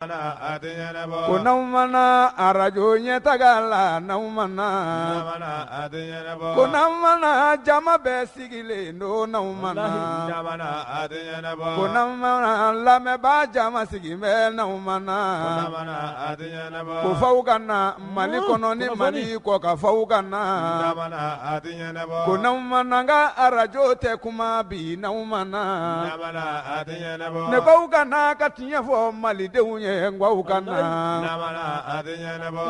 ko n'aw mana arajo ɲɛtaga la n'aw mana ko n'aw mana jama bɛɛ sigilen don n'aw mana ko n'aw mana lamɛnbaa jama sigi bɛ n'aw mana ko f'aw ka na Mali kɔnɔ ni Mali kɔ ka f'aw ka na ko n'aw mana n ka arajo tɛ kuma bi n'aw mana ne k'aw ka na ka tiɲɛ fɔ malidenw ye ngwaw kana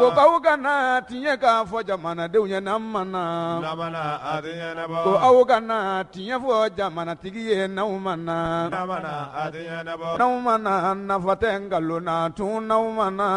ko k'aw kana tiɲɛ k'a fɔ jamanadenw ye n'an mana ko aw kana tiɲɛ fɔ jamanatigi ye n'aw mana n'aw mana nafa tɛ nkalon na tun n'aw mana.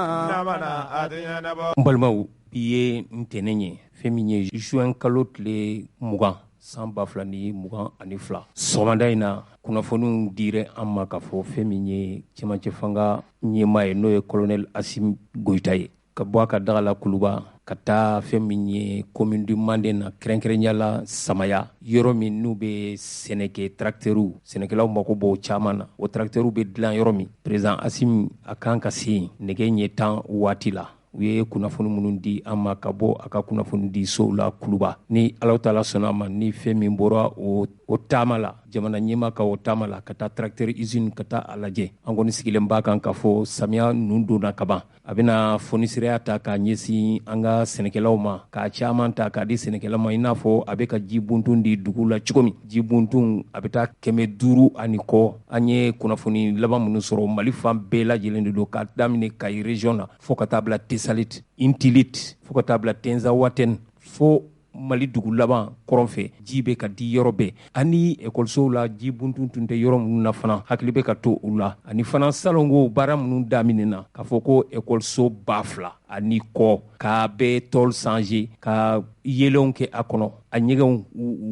N balimaw i ye ntɛnɛn ye fɛn min ye juin kalo tile 20 san 2022 sɔgɔmada in na kunnafoniw dira an ma k'a fɔ fɛn min ye cɛmancɛ fanga ɲɛmaa ye n'o ye colonel Assimi Goïta ye ka bɔ a ka daga la Kuluba ka taa fɛn min ye commune du Manden na kɛrɛnkɛrɛnya la Samaya yɔrɔ min n'u bɛ sɛnɛ kɛ tracteurw sɛnɛkɛlaw mako b'o caman na o tracteurw bɛ dilan yɔrɔ min président Assimi a kan ka se yen nɛgɛ ɲɛ 10 waati la u ye kunnafoni minnu di an ma ka bɔ a ka kunnafoni di sow la Kuluba ni Alahu Taala sɔnna a ma ni fɛn min bɔra o taama la jamana ɲɛmaa ka o taama la ka taa tracteur usine ka taa a lajɛ an kɔni sigilen b'a kan k'a fɔ samiya ninnu donna kaban a bɛna fonisiriya ta k'a ɲɛsin an ka sɛnɛkɛlaw ma k'a caman ta k'a di sɛnɛkɛlaw ma i n'a fɔ a bɛ ka ji buntun di dugu la cogo min ji buntun a bɛ taa 500 kɔ an ye kunnafoni laban minnu sɔrɔ Mali fan bɛɛ lajɛlen de don k'a daminɛ Kayi region na fo ka taa bila Tesalit Intilit fo ka taa bila Tenza Waten fo Mali dugu laban kɔrɔn fɛ ji bɛ ka di yɔrɔ bɛɛ ani ekɔlisow la ji buntun tun tɛ yɔrɔ minnu na fana hakili bɛ ka to u la ani fana salongo baara minnu daminɛna k'a fɔ ko ekɔliso 2000 ani kɔ k'a bɛ tɔl changer ka yelenw kɛ a kɔnɔ a ɲɛgɛnw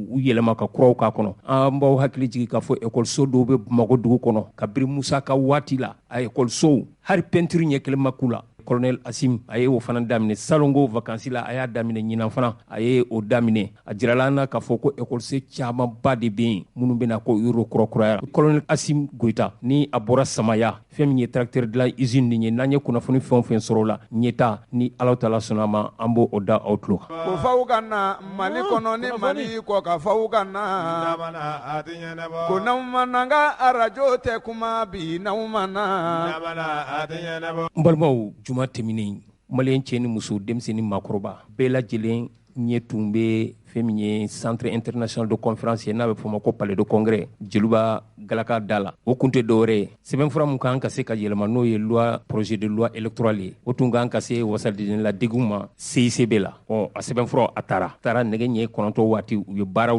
u yɛlɛma ka kuraw k'a kɔnɔ an b'aw hakili jigin k'a fɔ ekɔliso dɔw bɛ Bamakɔ dugu kɔnɔ kabiri Musa ka waati la a ekɔlisow hali peinture ɲɛ kelen ma k'u la colonel Assimi a ye o fana daminɛ salongo vacances la a y'a daminɛ ɲinan fana a ye o daminɛ a jirala an na k'a fɔ ko ekɔliso camanba de bɛ yen minnu bɛna ko yɔrɔ kurakurayara colonel Assimi Goïta ni a bɔra Samaya fɛn min ye tracteur dilan usine nin ye n'an ye kunnafoni fɛn o fɛn sɔrɔ o la ɲɛta ni Alahu Taala sɔnna a ma an b'o da aw tulo kan ko f'aw ka na Mali kɔnɔ ni Mali kɔ ka f'aw ka na ko n'aw mana n ka arajo tɛ kuma bi n'aw mana. n balimaw juma tɛmɛnen maliyɛn cɛ ni muso denmisɛnnin maakɔrɔba bɛɛ lajɛlen ɲɛ tun bɛ fɛn min ye centre international de conférence ye n'a bɛ fɔ o ma ko palais de congrès jeliba galaka da la o kun tɛ dɔwɛrɛ ye sɛbɛnfura min kan ka se ka yɛlɛma n'o ye loi projet de loi électorale ye o tun kan ka se wasadenladegiw ma CICB la a sɛbɛnfura a taara nɛgɛ ɲɛ 9 waati u ye baaraw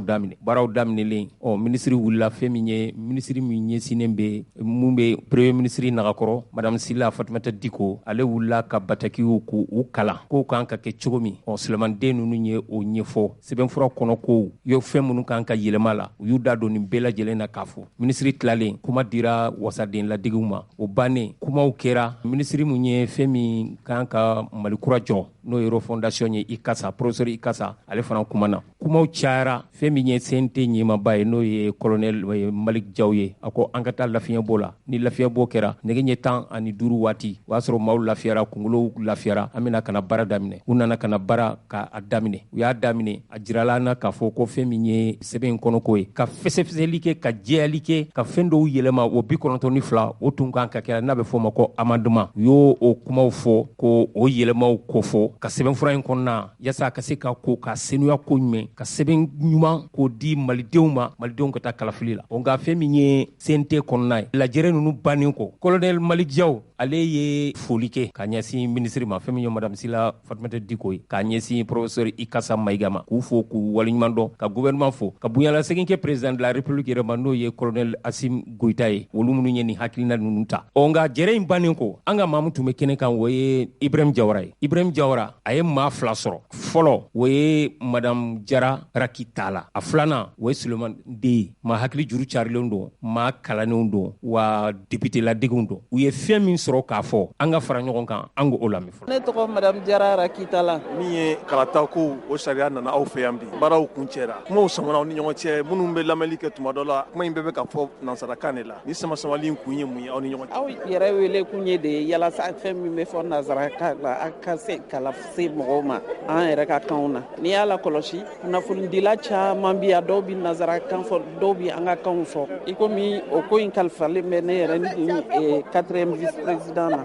daminɛlen ministre wulila fɛn min ye ministre min ɲɛsinnen bɛ mun bɛ premier ministre nagakɔrɔ madame Sila Fatumata Diko ale wulila ka batakiw k'u kalan k'o kan ka kɛ cogo min Sulemanden ninnu ye o ɲɛfɔ sɛbɛnfura kɔnɔ ko yo fɛn minnu kan ka yɛlɛma la u y'u da don nin bɛɛ lajɛlen na k'a fɔ ministre tilalen kuma dira wasadenladegiw ma o bannen kumaw kɛra ministre mun ye fɛn min kan ka Mali kura jɔ n'o ye refondation ye ICASA professeur ICASA ale fana kumana kumaw cayara fɛn min ye CNT ɲɛmaaba ye n'o ye colonel Malik Jaw ye a ko an ka taa lafiyɛbɔ la ni lafiyɛbɔ kɛra nɛgɛ ɲɛ 15 waati o y'a sɔrɔ maaw lafiyara kunkolow lafiyara an bɛna kana baara daminɛ u nana kana baara k'a daminɛ u y'a daminɛ a jirala an na k'a fɔ ko fɛn min ye sɛbɛn in kɔnɔko ye ka fɛsɛfɛsɛli kɛ ka jɛyali kɛ ka fɛn dɔw yɛlɛma o 92 o tun kan ka kɛ n'a bɛ fɔ o ma ko amendement u y'o o kumaw fɔ ko o yɛlɛmaw kofɔ ka sɛbɛnfura in kɔnɔna yasa ka se ka ko ka senuya ko ɲuman ka sɛbɛn ɲuman k'o di malidenw ma malidenw ka taa kalafili la nka fɛn min ye CNT kɔnɔna ye lajɛrɛ ninnu bannen kɔ colonel Malik Jaw ale ye foli kɛ k'a ɲɛsin ministre ma fɛn min ye madame Sila Fatumata Diko ye k'a ɲɛsin professeur ICASA Mayiga ma k'u fo k'u waleɲuman dɔn ka gouvernement fo ka bonyalasegin kɛ président de la république yɛrɛ ma n'o ye colonel Assimi Goïta ye olu minnu ye nin hakilina ninnu ta nka jɛrɛ in bannen kɔ an ka maa min tun bɛ kɛnɛ kan o ye Ibrahim Jawara ye Ibrahim Jawara a ye maa 2 sɔrɔ fɔlɔ o ye madame Jara Rakitala a filanan o ye Suleman Den maa hakili juru carilen don maa kalannenw don wa député ladegiw don u ye fɛn min sɔrɔ sɔrɔ k'a fɔ an ka fara ɲɔgɔn kan an k'o lamɛn fɔlɔ. Ne tɔgɔ madame Jara Kitala. Min ye kalata ko o sariya nana aw fɛ yan bi baaraw kun cɛra kumaw samana ni ɲɔgɔn cɛ minnu bɛ lamɛnli kɛ tuma dɔ la kuma in bɛɛ bɛ ka fɔ nansarakan de la ni sama-samali in kun ye mun ye aw ni ɲɔgɔn cɛ. Aw yɛrɛ wele kun ye de yalasa fɛn min bɛ fɔ nansarakan la a ka se kala se mɔgɔw ma an yɛrɛ ka kanw na n'i y'a la kɔlɔsi kunnafonidila caman bi a dɔw bi nansarakan fɔ dɔw bi an ka kanw fɔ i komi o ko in kalifalen bɛ ne yɛrɛ ni 4e vice président na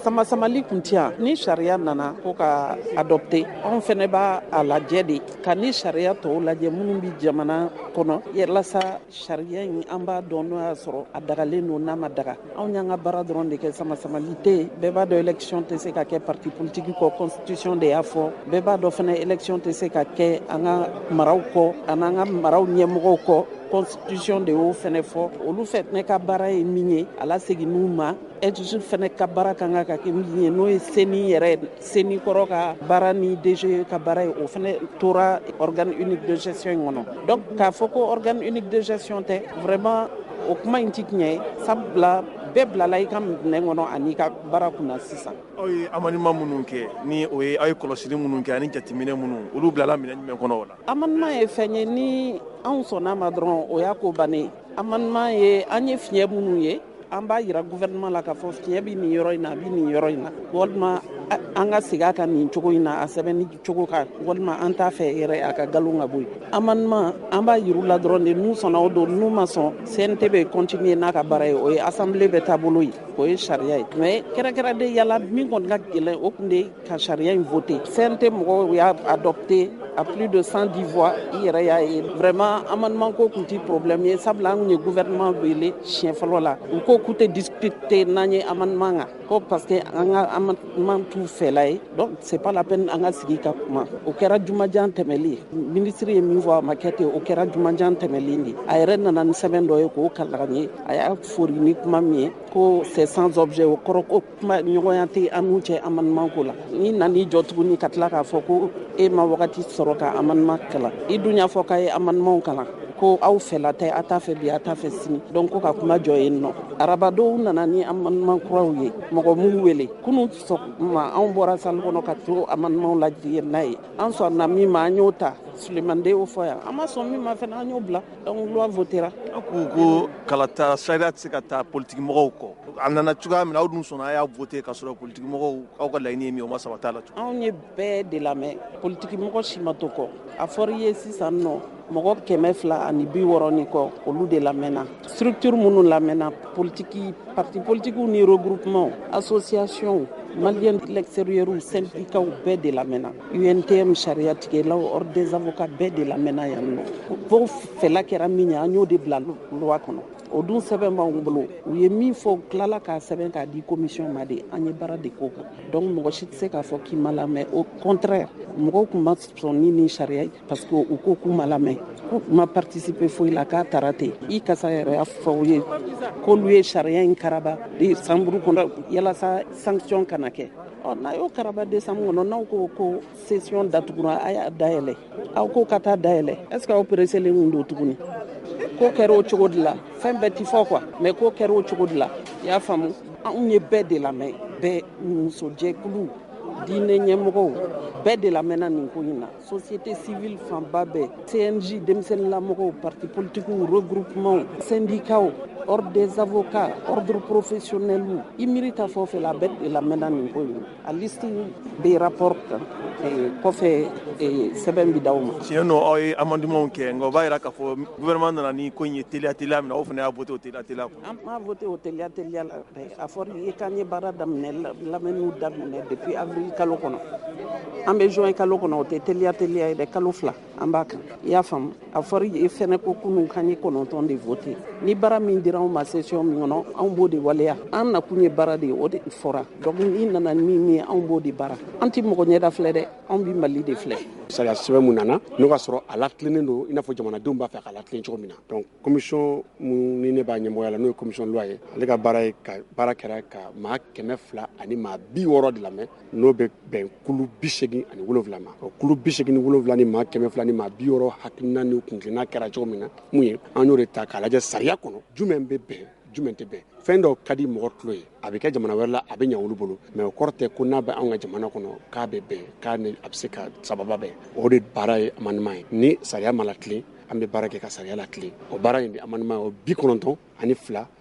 sama-samali kun tɛ yan ni sariya nana ko ka adopter anw fɛnɛ b'a a lajɛ de ka ni sariya tɔw lajɛ minnu bi jamana kɔnɔ yalasa sariya in an b'a dɔn n'o y'a sɔrɔ a dagalen don n'a ma daga anw y'an ka baara dɔrɔn de kɛ sama-samali tɛ bɛɛ b'a dɔn élection tɛ se ka kɛ parti politique kɔ constitution de y'a fɔ bɛɛ b'a dɔn fɛnɛ élection tɛ se ka kɛ an ka maraw kɔ an'an ka maraw ɲɛmɔgɔw kɔ constitution de y'o fɛnɛ fɔ olu fɛnɛ ka baara ye min ye a lasegin n'u ma exécutif fɛnɛ ka baara kan ka kɛ min ye n'o ye CENI yɛrɛ CENI kɔrɔ ka baara ni DG ka baara ye o fɛnɛ tora organe unique de gestion in kɔnɔ donc k'a fɔ ko organe unique de gestion tɛ vraiment o kuma in ti tiɲɛ ye sabula bɛɛ bilala i ka minɛn kɔnɔ ani ka baara kunna sisan. Aw ye amendement minnu kɛ ni o ye aw ye kɔlɔsili minnu kɛ ani jateminɛ minnu olu bilala minɛn jumɛn kɔnɔ o la. Amendement ye fɛn ye ni anw sɔnna ma dɔrɔn o y'a ko bannen amendement ye an ye fiɲɛ minnu ye an b'a yira gouvernement la k'a fɔ fiɲɛ bi nin yɔrɔ in na a bi nin yɔrɔ in na walima an ka segin a kan nin cogo in na a sɛbɛnni cogo kan walima an t'a fɛ yɛrɛ a ka galon ka bɔ yen amendement an b'a yir'u la dɔrɔn de n'u sɔnna o don n'u ma sɔn CNT bɛ continuer n'a ka baara ye o ye assemblée bɛ taabolo ye o ye sariya ye mais kɛrɛnkɛrɛnnen yala min kɔni ka gɛlɛn o tun de ka sariya in voter CNT mɔgɔw y'a adopté à plus de 110 voix i yɛrɛ y'a ye vraiment amendement ko tun ti problème ye sabula an kun ye gouvernement wele siɲɛ fɔlɔ la u ko k'u tɛ discuter n'an ye amendement kan ko parce que an ka amendement t'u fɛla ye donc c'est pas la peine an ka sigi ka kuma o kɛra jumajan tɛmɛli ministre ye min fɔ a ma kɛ ten o kɛra jumajan tɛmɛlen de a yɛrɛ nana ni sɛbɛn dɔ ye k'o kalan ye a y'a fori ni kuma min ye ko c'est sans objet o kɔrɔ ko kuma ɲɔgɔnya tɛ an n'u cɛ amendement ko la ni nan'i jɔ tuguni ka tila k'a fɔ ko e ma wagati sɔrɔ ka amendement kalan i dun y'a fɔ k'a ye amendement kalan ko aw fɛla tɛ a t'a fɛ bi a t'a fɛ sini donc ko ka kuma jɔ yen nɔ arabadow nana ni amendement kuraw ye mɔgɔ m'u wele kunu sɔgɔma anw bɔra salle kɔnɔ ka to amendement lajɛ n'a ye an sɔnna min ma an y'o ta Sulemani de y'o fɔ yan an ma sɔn min ma fɛnɛ an y'o bila donc loi votera a ko kalata sariya tɛ se ka taa politique mɔgɔw kɔ a nana cogoya min na aw dun sɔnna a y'a voter ka sɔrɔ politique mɔgɔw aw ka laɲini ye min o ma sabati a la cogo anw ye bɛɛ de lamɛn politique mɔgɔ si ma to kɔ a fɔra i ye sisan nɔ mɔgɔ 260 ni kɔ olu de lamɛnna structure minnu lamɛnna politique parti politique ni regroupement association malien de l'extérieur syndicats bɛɛ de lamɛnna UNTM sariya tigɛlaw ordre des avocats bɛɛ de lamɛnna yan nɔ fo fɛla kɛra min ye an y'o de bila loi kɔnɔ o dun sɛbɛn b'anw bolo u ye min fɔ tilala k'a sɛbɛn k'a di commission ma de an ye baara de k'o kan donc mɔgɔ si tɛ se k'a fɔ k'i ma lamɛn au contraire mɔgɔw tun ma sɔn ni sariya ye parce que u ko k'u ma lamɛn k'u ma participer foyi la k'a taara ten i kasa yɛrɛ y'a fɔ u ye k'olu ye sariya in karaba sanburu kɔnɔ yalasa sanction kana kɛ n'a y'o karaba décembre kɔnɔ n'aw ko session datugura a y'a dayɛlɛ aw ko ka taa dayɛlɛ est-ce que aw presselen kun don tuguni ko kɛra o cogo de la fɛn bɛɛ ti fɔ quoi mais ko kɛra o cogo de la i y'a faamu anw ye bɛɛ de lamɛn bɛɛ musojɛkulu diinɛ ɲɛmɔgɔw bɛɛ de lamɛnna nin ko in na société civile fanba bɛɛ CNJ denmisɛnninlamɔgɔw parti politiques regroupement syndicats ordre des avocats ordre professionnel i miiri ta fɔ fɛ la bɛɛ de lamɛnna nin ko in a liste bɛ rapport kan kɔfɛ sɛbɛn bi d'aw ma tiɲɛ don aw ye amendement kɛ nka o b'a jira k'a fɔ gouvernement nana ni ko in ye teliya min na aw fana y'a voté o teliya an m'a voté o teliya la a fɔra i k'an ye baara daminɛ lamɛnniw daminɛ depuis avril kalo kɔnɔ an bɛ juin kalo kɔnɔ o tɛ teliya ye dɛ kalo 2 an b'a kan i y'a faamu a fɔra i fɛnɛ ko kunun k'an ye 9 de voté ni baara min dira anw ma session min kɔnɔ anw b'o de waleya an nakun ye baara de ye o de fɔra donc ni nana min ye anw b'o de baara an tɛ mɔgɔ ɲɛda filɛ dɛ anw bi Mali de filɛ sariya sɛbɛn mun nana n'o ka sɔrɔ a latilennen don i n'a fɔ jamanadenw b'a fɛ ka latilen cogo min na donc commission mun ni ne b'a ɲɛmɔgɔya la n'o ye commission loi ye ale ka baara ye ka baara kɛra ka maa 200 ani maa 60 de lamɛn n'o bɛ bɛn kulu 87 ma o kulu 87 ni maa 200 ni maa 60 hakilina ni kunkilenna kɛra cogo min na mun ye an y'o de ta k'a lajɛ sariya kɔnɔ jumɛn bɛ bɛn jumɛn tɛ bɛn fɛn dɔ ka di mɔgɔ tulo ye a bɛ kɛ jamana wɛrɛ la a bɛ ɲɛ olu bolo mais o kɔrɔ tɛ ko n'a bɛ anw ka jamana kɔnɔ k'a bɛ bɛn k'a ni a bɛ se ka sababa bɛn o de baara ye amendement ye ni sariya ma latilen an bɛ baara kɛ ka sariya latilen o baara in de amendement o 92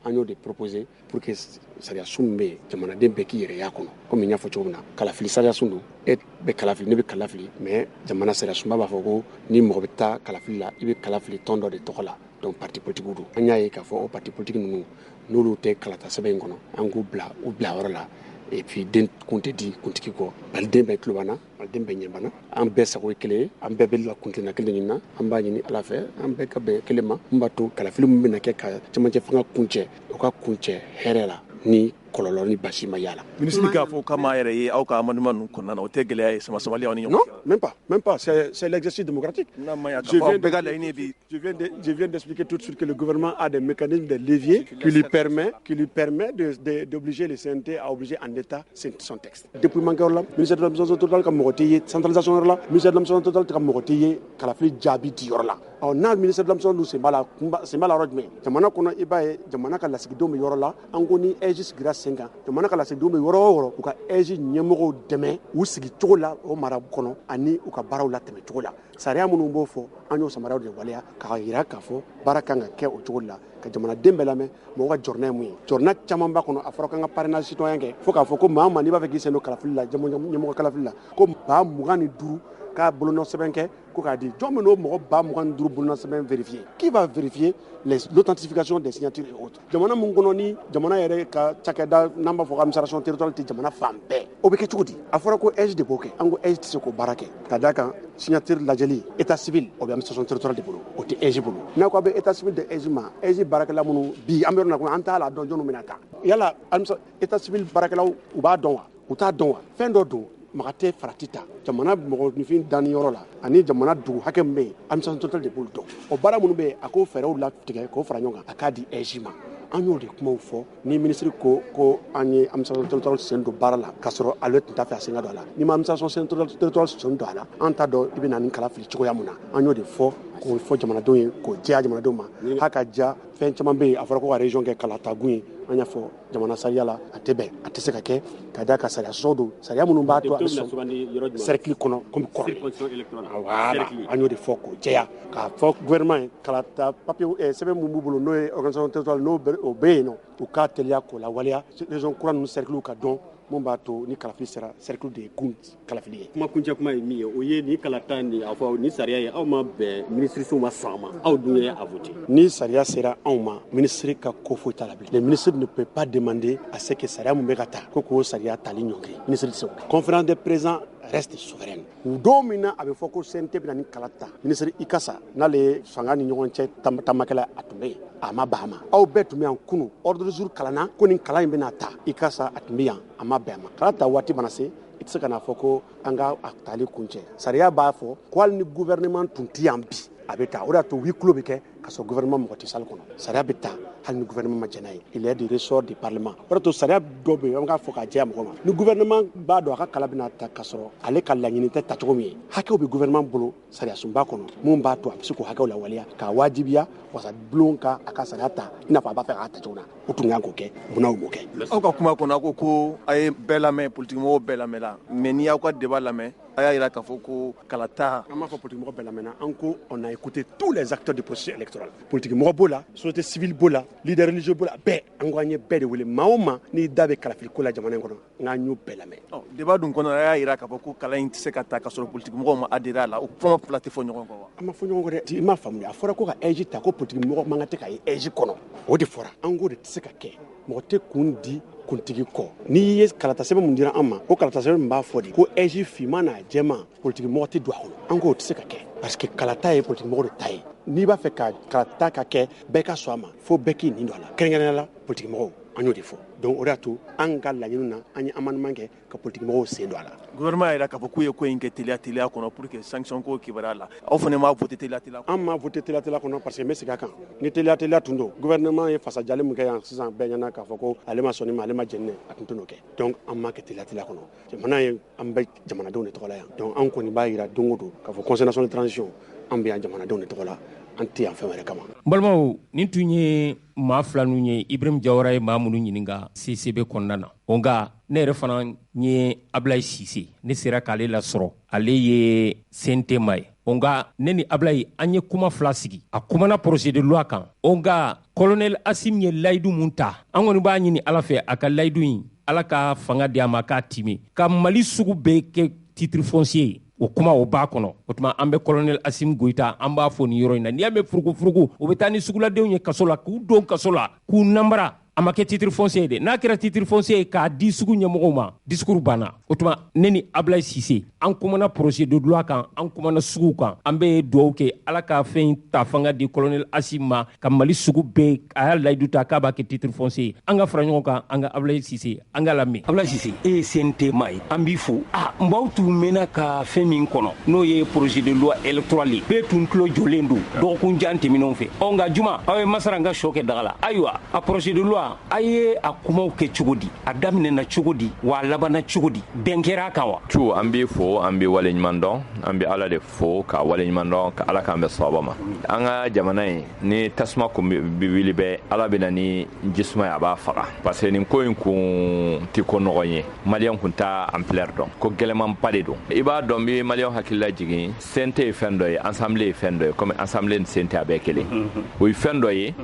an y'o de proposer pour que sariya sun bɛ yen jamanaden bɛɛ k'i yɛrɛ y'a kɔnɔ komi n y'a fɔ cogo min na kalafili sariya sun don e bɛ kalafili ne bɛ kalafili mais jamana sariya sunba b'a fɔ ko ni mɔgɔ bɛ taa kalafili la i bɛ kalafili tɔn dɔ de tɔgɔ la donc parti politique don an y'a ye k'a fɔ o parti politique ninnu n'olu tɛ kalata sɛbɛn in kɔnɔ an k'u bila u bila yɔrɔ la et puis den kun tɛ di kuntigi kɔ maliden bɛɛ tulo banna maliden bɛɛ ɲɛ banna an bɛɛ sago ye kelen ye an bɛɛ bɛ la kuntilenna kelen ɲini na an b'a ɲini ala fɛ an bɛɛ ka bɛn kelen ma mun b'a to kalafili min bɛna kɛ ka cɛmancɛ fanga kuncɛ o ka kuncɛ hɛrɛ la ni kɔlɔlɔ ni basi ma y'a la. Ministre k'a fɔ k'a m'a yɛrɛ ye aw ka amendement ninnu kɔnɔna na o tɛ gɛlɛya ye sama-samali aw ni ɲɔgɔn cɛ. Non, même pas, c'est l'exercice démocratique. Je viens d'expliquer tout de suite que le gouvernement a des mécanismes de levier qui lui permet d'obliger les CNT à obliger en état son texte. Depuis manqueur là, ministère de l'administration totale comme motivé centralisation là, ministère de l'administration totale comme motivé kalafili jabi dior là. Alors n'a ministère de l'administration c'est mal à rodmer. Jamana kono ibaye jamana ka lasigido me yoro la angoni egis gra 5 ans. Jamana ka lasigido me yoro u ka egi nyemoko dɛmɛ u sigi cogo la o mara kɔnɔ ani u ka baaraw la tɛmɛ cogo la sariya minnu b'o fɔ an y'o samaraw de waleya k'a jira k'a fɔ baara kan ka kɛ o cogo la ka jamanaden bɛɛ lamɛn mɔgɔ ka jɔrɔna ye mun ye jɔrɔna caman b'a kɔnɔ a fɔra k'an ka parrainage citoyen kɛ fo k'a fɔ ko maa o maa n'i b'a fɛ k'i sen don kalafili la ɲɛmɔgɔ kalafili la ko 25 k'a bolonɔ sɛbɛn kɛ ko k'a di jɔn min n'o mɔgɔ 25 bolonɔ sɛbɛn vérifier qui va vérifier l'authentification des signatures et autres jamana mun kɔnɔ ni jamana yɛrɛ ka cakɛda n'an b'a fɔ ko administration territoriale tɛ jamana fan bɛɛ o bɛ kɛ cogo di a fɔra ko EJ de b'o kɛ an ko EJ tɛ se k'o baara kɛ ka d'a kan signature lajɛli état civil o bɛ administration territoriale de bolo o tɛ EJ bolo n'a ko a bɛ état civil de EJ ma EJ baarakɛla minnu bi an bɛ yɔrɔ min na an t'a la dɔn jɔnni bɛna taa yala état civil baarakɛlaw u b'a dɔn wa u t'a dɔn wa fɛn dɔ don maga tɛ farati ta jamana mɔgɔninfin danni yɔrɔ la ani jamana dugu hakɛ min bɛ yen administration territoriale de b'olu dɔn o baara minnu bɛ yen a k'o fɛɛrɛw latigɛ k'o fara ɲɔgɔn kan a k'a di EJ ma an y'o de kumaw fɔ ni ministre ko an ye administration territoriale sen don baara la k'a sɔrɔ ale tun t'a fɛ a sen ka don a la ni ma administration territoriale sen don a la an t'a dɔn i bɛ na ni kalafili cogoya min na an y'o de fɔ k'o fɔ jamanadenw ye k'o jɛya jamanadenw ma h'a ka ja fɛn caman bɛ yen a fɔra ko ka région kɛ kalatagun ye an y'a fɔ jamana sariya la a tɛ bɛn a tɛ se ka kɛ ka da ka sariya sɔsɔ don sariya minnu b'a to a bɛ sɔn cercle kɔnɔ komi kɔrɔlen voilà an y'o de fɔ k'o jɛya k'a fɔ gouvernement ye kalata papier sɛbɛn mun b'u bolo n'o ye organisation territoriale n'o bɛ yen nɔ u k'a teliya k'o lawaleya région kura ninnu cercle ka dɔn mun b'a to ni kalafili sera cercle de ye kun kalafili ye. kuma kuncɛ kuma ye min ye o ye ni kalata ni a fɔ ni sariya ye aw ma bɛn ministres ma sɔn a ma aw dun ye a voté. ni sariya sera anw ma ministre ka ko foyi t'a la bilen le ministre ne peut pas demander à ce que sariya mun bɛ ka ta ko k'o sariya tali ɲɔngiri ministre tɛ se k'o kɛ conférence des présidents reste souveraine don min na a bɛ fɔ ko CNT bɛna ni kala ta ministre Ikasa n'ale ye fanga ni ɲɔgɔn cɛ tamakɛla a tun bɛ yen a ma bɛn a ma aw bɛɛ tun bɛ yan kunun ordre du jour kalanna ko nin kalan in bɛna ta Ikasa a tun bɛ yan a ma bɛn a ma kala ta waati mana se i tɛ se ka n'a fɔ ko an ka a tali kuncɛ sariya b'a fɔ ko hali ni gouvernement tun tɛ yan bi a bɛ taa o de y'a to huis clos bɛ kɛ ka sɔrɔ gouvernement mɔgɔ tɛ salle kɔnɔ sariya bɛ taa hali ni gouvernement ma jɛn n'a ye il y a des ressorts du parlement o de y'a to sariya dɔ bɛ yen an k'a fɔ k'a jɛya mɔgɔ ma ni gouvernement b'a dɔn a ka kala bɛna ta ka sɔrɔ ale ka laɲini tɛ ta cogo min ye hakɛw bɛ gouvernement bolo sariya sunba kɔnɔ mun b'a to a bɛ se k'o hakɛw lawaleya k'a wajibiya wasa bulon ka a ka sariya ta i n'a fɔ a b'a fɛ k'a ta cogo min na o tun kan k'o kɛ munna o m'o kɛ. aw ka kuma kɔnɔ aw ko a ye bɛɛ lamɛn politique mɔgɔw bɛɛ lamɛn la mais n'i y'aw ka débat lamɛn a y'a jira k'a fɔ ko kalata. an m'a fɔ politique mɔgɔ bɛɛ lamɛnna an ko on a écouté tous les acteurs du processus électoral politique mɔgɔ b'o la société civile b'o la leader religieux b'o la bɛɛ an ko an ye bɛɛ de wele maa o maa n'i da bɛ kalafili ko la jamana in kɔnɔ n k'an y'o bɛɛ lamɛn. débat dun kɔnɔ a y'a jira k'a fɔ ko kalan in tɛ se ka ta ka sɔrɔ politique mɔgɔw ma adhérer a la o kuma fila tɛ fɔ ɲɔgɔn kɔ wa. an ma fɔ ɲɔgɔn kɔ dɛ i m'a faamuya a fɔra ko ka EJ ta ko politique mɔgɔ man kan tɛ ka ye EJ kɔnɔ o de fɔra an ko de tɛ se ka kɛ mɔgɔ tɛ kun di kuntigi kɔ n'i ye kalata sɛbɛn mun dira an ma o kalata sɛbɛn min b'a fɔ de ko EJ finman n'a jɛman politique mɔgɔ tɛ don a kɔnɔ an k'o tɛ se ka kɛ parce que kalata ye politique mɔgɔ de ta ye n'i b'a fɛ ka kalata ka kɛ bɛɛ ka sɔn a ma fo bɛɛ k'i nin don a la kɛrɛnkɛrɛnnenya la politique mɔgɔw an y'o de fɔ donc o de y'a to an ka laɲini na an ye amendement kɛ ka politique mɔgɔw sen don a la. gouvernement y'a jira k'a fɔ k'u ye ko in kɛ teliya kɔnɔ pour que sanction ko kibaruya la aw fana m'a voté teliya kɔnɔ. an m'a voté teliya kɔnɔ parce que n bɛ segin a kan ni teliya tun don gouvernement ye fasajalen min kɛ yan sisan bɛɛ ɲɛna k'a fɔ ko ale ma sɔn nin ma ale ma jɛn ne a tun tɛ n'o kɛ donc an m'a kɛ teliya kɔnɔ jamana ye an bɛ jamanadenw de tɔgɔ la yan donc an kɔni b'a jira don o don k'a fɔ conseil national de transition an bɛ yan jamanadenw de tɔgɔ la an tɛ yan fɛn wɛrɛ kama. Balimaw nin tun ye maa fila ninnu ye Ibrahim Jawara ye maa minnu ɲininka CCB kɔnɔna na. Nka ne yɛrɛ fana ye Ablaye Cissé ne sera k'ale lasɔrɔ ale ye CNT maa ye. Nka ne ni Ablaye an ye kuma fila sigi a kumana projet de loi kan. Nka colonel Asim ye layidu mun ta an kɔni b'a ɲini Ala fɛ a ka layidu in Ala ka fanga di a ma k'a time ka Mali sugu bɛɛ kɛ titre foncier ye. O kuma o b'a kɔnɔ o tuma an bɛ colonel Asim Goïta an b'a fɔ nin yɔrɔ in na n'i y'a mɛn furugu o bɛ taa ni suguladenw ye kaso la k'u don kaso la k'u namara a ma kɛ titre foncier ye de n'a kɛra titre foncier ye k'a di sugu ɲɛmɔgɔw ma discours banna o tuma ne ni Ablaye Cissé an kumana projet de loi kan an kumana sugu kan an bɛ dugawu kɛ Ala ka fɛn ta fanga di colonel Asim ma ka Mali sugu bɛɛ a y'a layidu ta k'a b'a kɛ titre foncier ye an ka fara ɲɔgɔn kan an ka Ablaye Cissé an ka lamɛn. Ablaye Cissé e ye CNT maa ye an b'i fo n b'aw tun mɛnna ka fɛn min kɔnɔ n'o ye projet de loi électoral ye bɛɛ tun tulo jɔlen don dɔgɔkun jan tɛmɛnenw fɛ nka Juma aw ye Masaran ka sɔ kɛ daga la ayiwa a projet de loi a ye a kumaw kɛ cogo di a daminɛna cogo di wa a labanna cogo di bɛn kɛra a kan wa. tu an b'i fo an bɛ wale ɲuman dɔn an bɛ Ala de fo ka wale ɲuman dɔn ka Ala k'an bɛ sababa ma an ka jamana in ni tasuma kun bɛ wuli bɛ Ala bɛ na ni jisuma ye a b'a faga parce que nin ko in kun tɛ ko nɔgɔn ye maliyɛn kun t'a ampleur dɔn ko gɛlɛmanba de don i b'a dɔn bɛ maliyɛn hakili lajigin CNT ye fɛn dɔ ye assemblée ye fɛn dɔ ye comme assemblée ni CNT a bɛɛ kelen o ye fɛn dɔ ye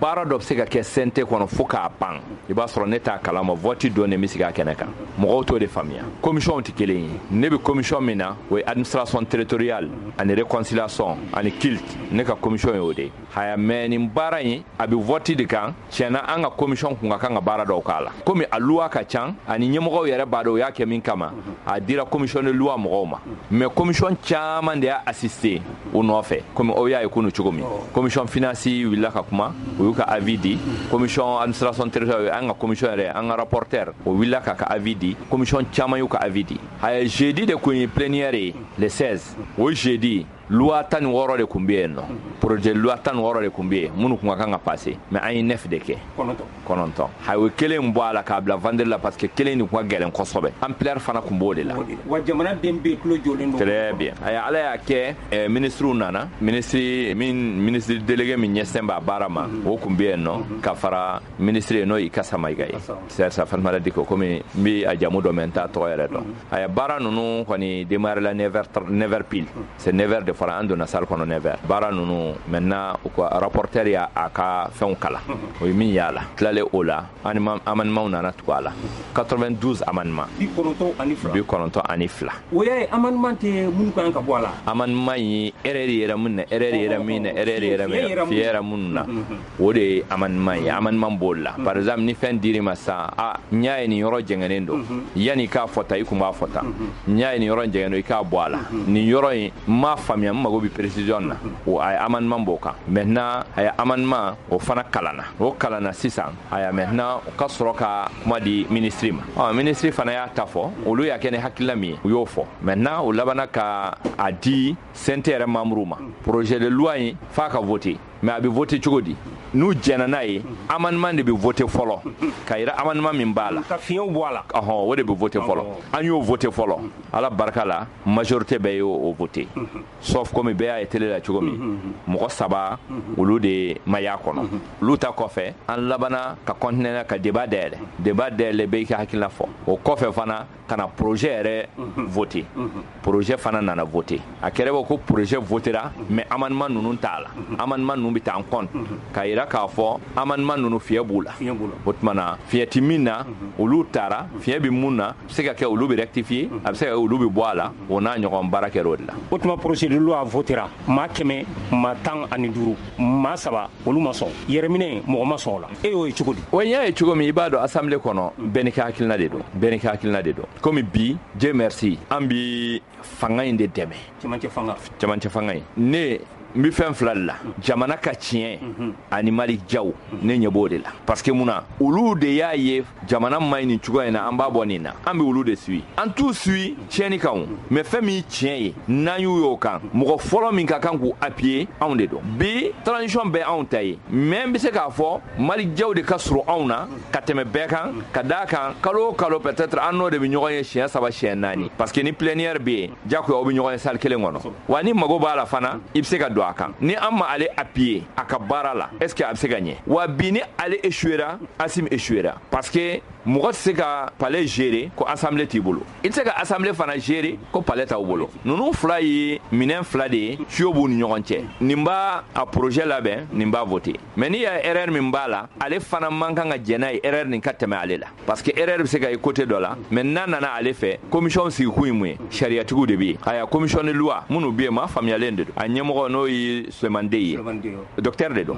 baara dɔ bɛ se ka kɛ CNT kɔnɔ fo k'a ban i b'a sɔrɔ ne t'a kalama vote dɔ ne bɛ sigi a kɛnɛ kan mɔgɔw t'o de faamuya commission tɛ kelen ye ne bɛ commission min na o ye administration territoriale ani réconciliation ani culte ne ka commission ye o de haya mɛ nin baara in a bɛ vote de kan tiɲɛna an ka commission kun ka kan ka baara dɔw k'a la komi a loi ka ca ani ɲɛmɔgɔw yɛrɛ b'a dɔn o y'a kɛ min kama a dira commission de loi mɔgɔw ma mais commission caman de y'a assister o nɔfɛ komi aw y'a ye kunu cogo min commission finance wulila ka kuma o y'u ka avis di commission administration territoriale an ka commission yɛrɛ an ka rapporteur o wulila k'a ka avis di commission caman y'u ka avis di haya jeudi de kun ye plénière ye le 16 o jeudi loi 16 de kun bɛ yen nɔ projet loi 16 de kun bɛ yen minnu kun ka kan ka passer mais an ye 9 de kɛ kɔnɔntɔn hayo kelen bɔ a la k'a bila vendredi la parce que kelen nin kun ka gɛlɛn kosɛbɛ ampleur fana kun b'o de la wa jamanaden bɛɛ tulo jɔlen don très bien haya ala y'a kɛ ministrew nana ministre délégué min ɲɛsin b'a baara ma o kun bɛ yen nɔ ka fara ministre ye n'o ye Ikasa Mayiga ye Sersa Fatumata Diko komi n bɛ a jamu dɔn mais n t'a tɔgɔ yɛrɛ dɔn haya baara ninnu kɔni démarrer la 9h pile c'est 9h de fara an donna salle kɔnɔ 9h baara ninnu maintenant o ka rapporteur y'a ka fɛnw kala o ye min y'a la tilalen o la amendements nana tugu a la 92 amendements 92 o ye amendement tɛ minnu kan ka bɔ a la amendement ye erreur yɛrɛ min na fiyɛra minnu na o de ye amendement ye amendement b'o la par exemple ni fɛn dir'i ma sisan n y'a ye nin yɔrɔ jɛngɛnen don yanni i k'a fɔta i kun b'a fɔta n y'a ye nin yɔrɔ jɛngɛnen don i k'a bɔ a la nin yɔrɔ in n m'a faamuya n mago bɛ précision na o a ye amendement b'o kan maintenant a ye amendement o fana kalanna sisan a y'a maintenant o ka sɔrɔ ka kuma di ministre ma ministre fana y'a ta fɔ olu y'a kɛ ni hakilila min ye u y'o fɔ maintenant o labanna ka a di CNT yɛrɛ membre ma projet de loi in f'a ka voter mais a bɛ voter cogo di n'u jɛna n'a ye amendement de bɛ voter fɔlɔ ka yira amendement min b'a la ka fiɲɛw bɔ a la o de bɛ voter fɔlɔ an y'o voter fɔlɔ ala barika la majorité bɛɛ y'o voter sauf comme bɛɛ y'a ye télé la cogo min mɔgɔ 3 olu de ma y'a kɔnɔ olu ta kɔfɛ an labanna ka continuer ka débat dayɛlɛ bɛɛ ka hakilina fɔ o kɔfɛ fana ka na projet yɛrɛ voter projet fana nana voter a kɛra bɔ ko projet votera mais amendement ninnu t'a la amendement ninnu bɛ ta en compte ka yira k'a fɔ amendement ninnu fiɲɛ b'u la o tuma na fiɲɛ tɛ min na olu taara fiɲɛ bɛ mun na a bɛ se ka kɛ olu bɛ rectifier a bɛ se ka kɛ olu bɛ bɔ a la o n'a ɲɔgɔn baara kɛra o de la o tuma projet de loi votera maa 100 maa 15 maa 3 olu ma sɔn yɛrɛminɛ mɔgɔ ma sɔn o la e y'o ye cogo di o y'a ye cogo min i b'a dɔn assemblée kɔnɔ bɛɛ n'i ka hakilina de don komi bi Dieu merci an bɛ fanga in de dɛmɛ cɛmancɛ fanga in ne n bɛ fɛn fila de la jamana ka tiɲɛ ani Mali jaw ne ɲɛ b'o de la parce que mun na olu de y'a ye jamana ma ɲi nin cogoya in na an b'a bɔ nin na an bɛ olu de suit an t'u suit tiɲɛni kan o mais fɛn min ye tiɲɛ ye n'an y'o kan mɔgɔ fɔlɔ min ka kan k'u appuyer anw de don bi transition bɛ anw ta ye mais n bɛ se k'a fɔ Mali jaw de ka surun anw na ka tɛmɛ bɛɛ kan ka d'a kan kalo o kalo peut-être an n'o de bɛ ɲɔgɔn ye siɲɛ 3 siɲɛ 4 parce que ni plénière bɛ yen jakoya aw bɛ ɲɔgɔn ye salle kelen kɔnɔ wa ni mago b'a la fana i bɛ se ka don a kan ni an ma ale appuyer a ka baara la est ce que a bɛ se ka ɲɛ wa bi ni ale échouera Asim échouera parce que mɔgɔ tɛ se ka palais gérer ko assemblée t'i bolo i tɛ se ka assemblée fana gérer ko palais t'aw bolo ninnu fila ye minɛn fila de ye tuyau b'u ni ɲɔgɔn cɛ nin b'a a projet labɛn nin b'a voter mais ni y'a erreur min b'a la ale fana man kan ka jɛn n'a ye erreur nin ka tɛmɛ ale la parce que erreur bɛ se ka ye côté dɔ la mais n'a nana ale fɛ commission sigikun ye mun ye sariyatigiw de bɛ yen aya commission de loi minnu bɛ yen maa faamuyalen de don a ɲɛmɔgɔ n'o ye Sulemani Dey ye docteur de don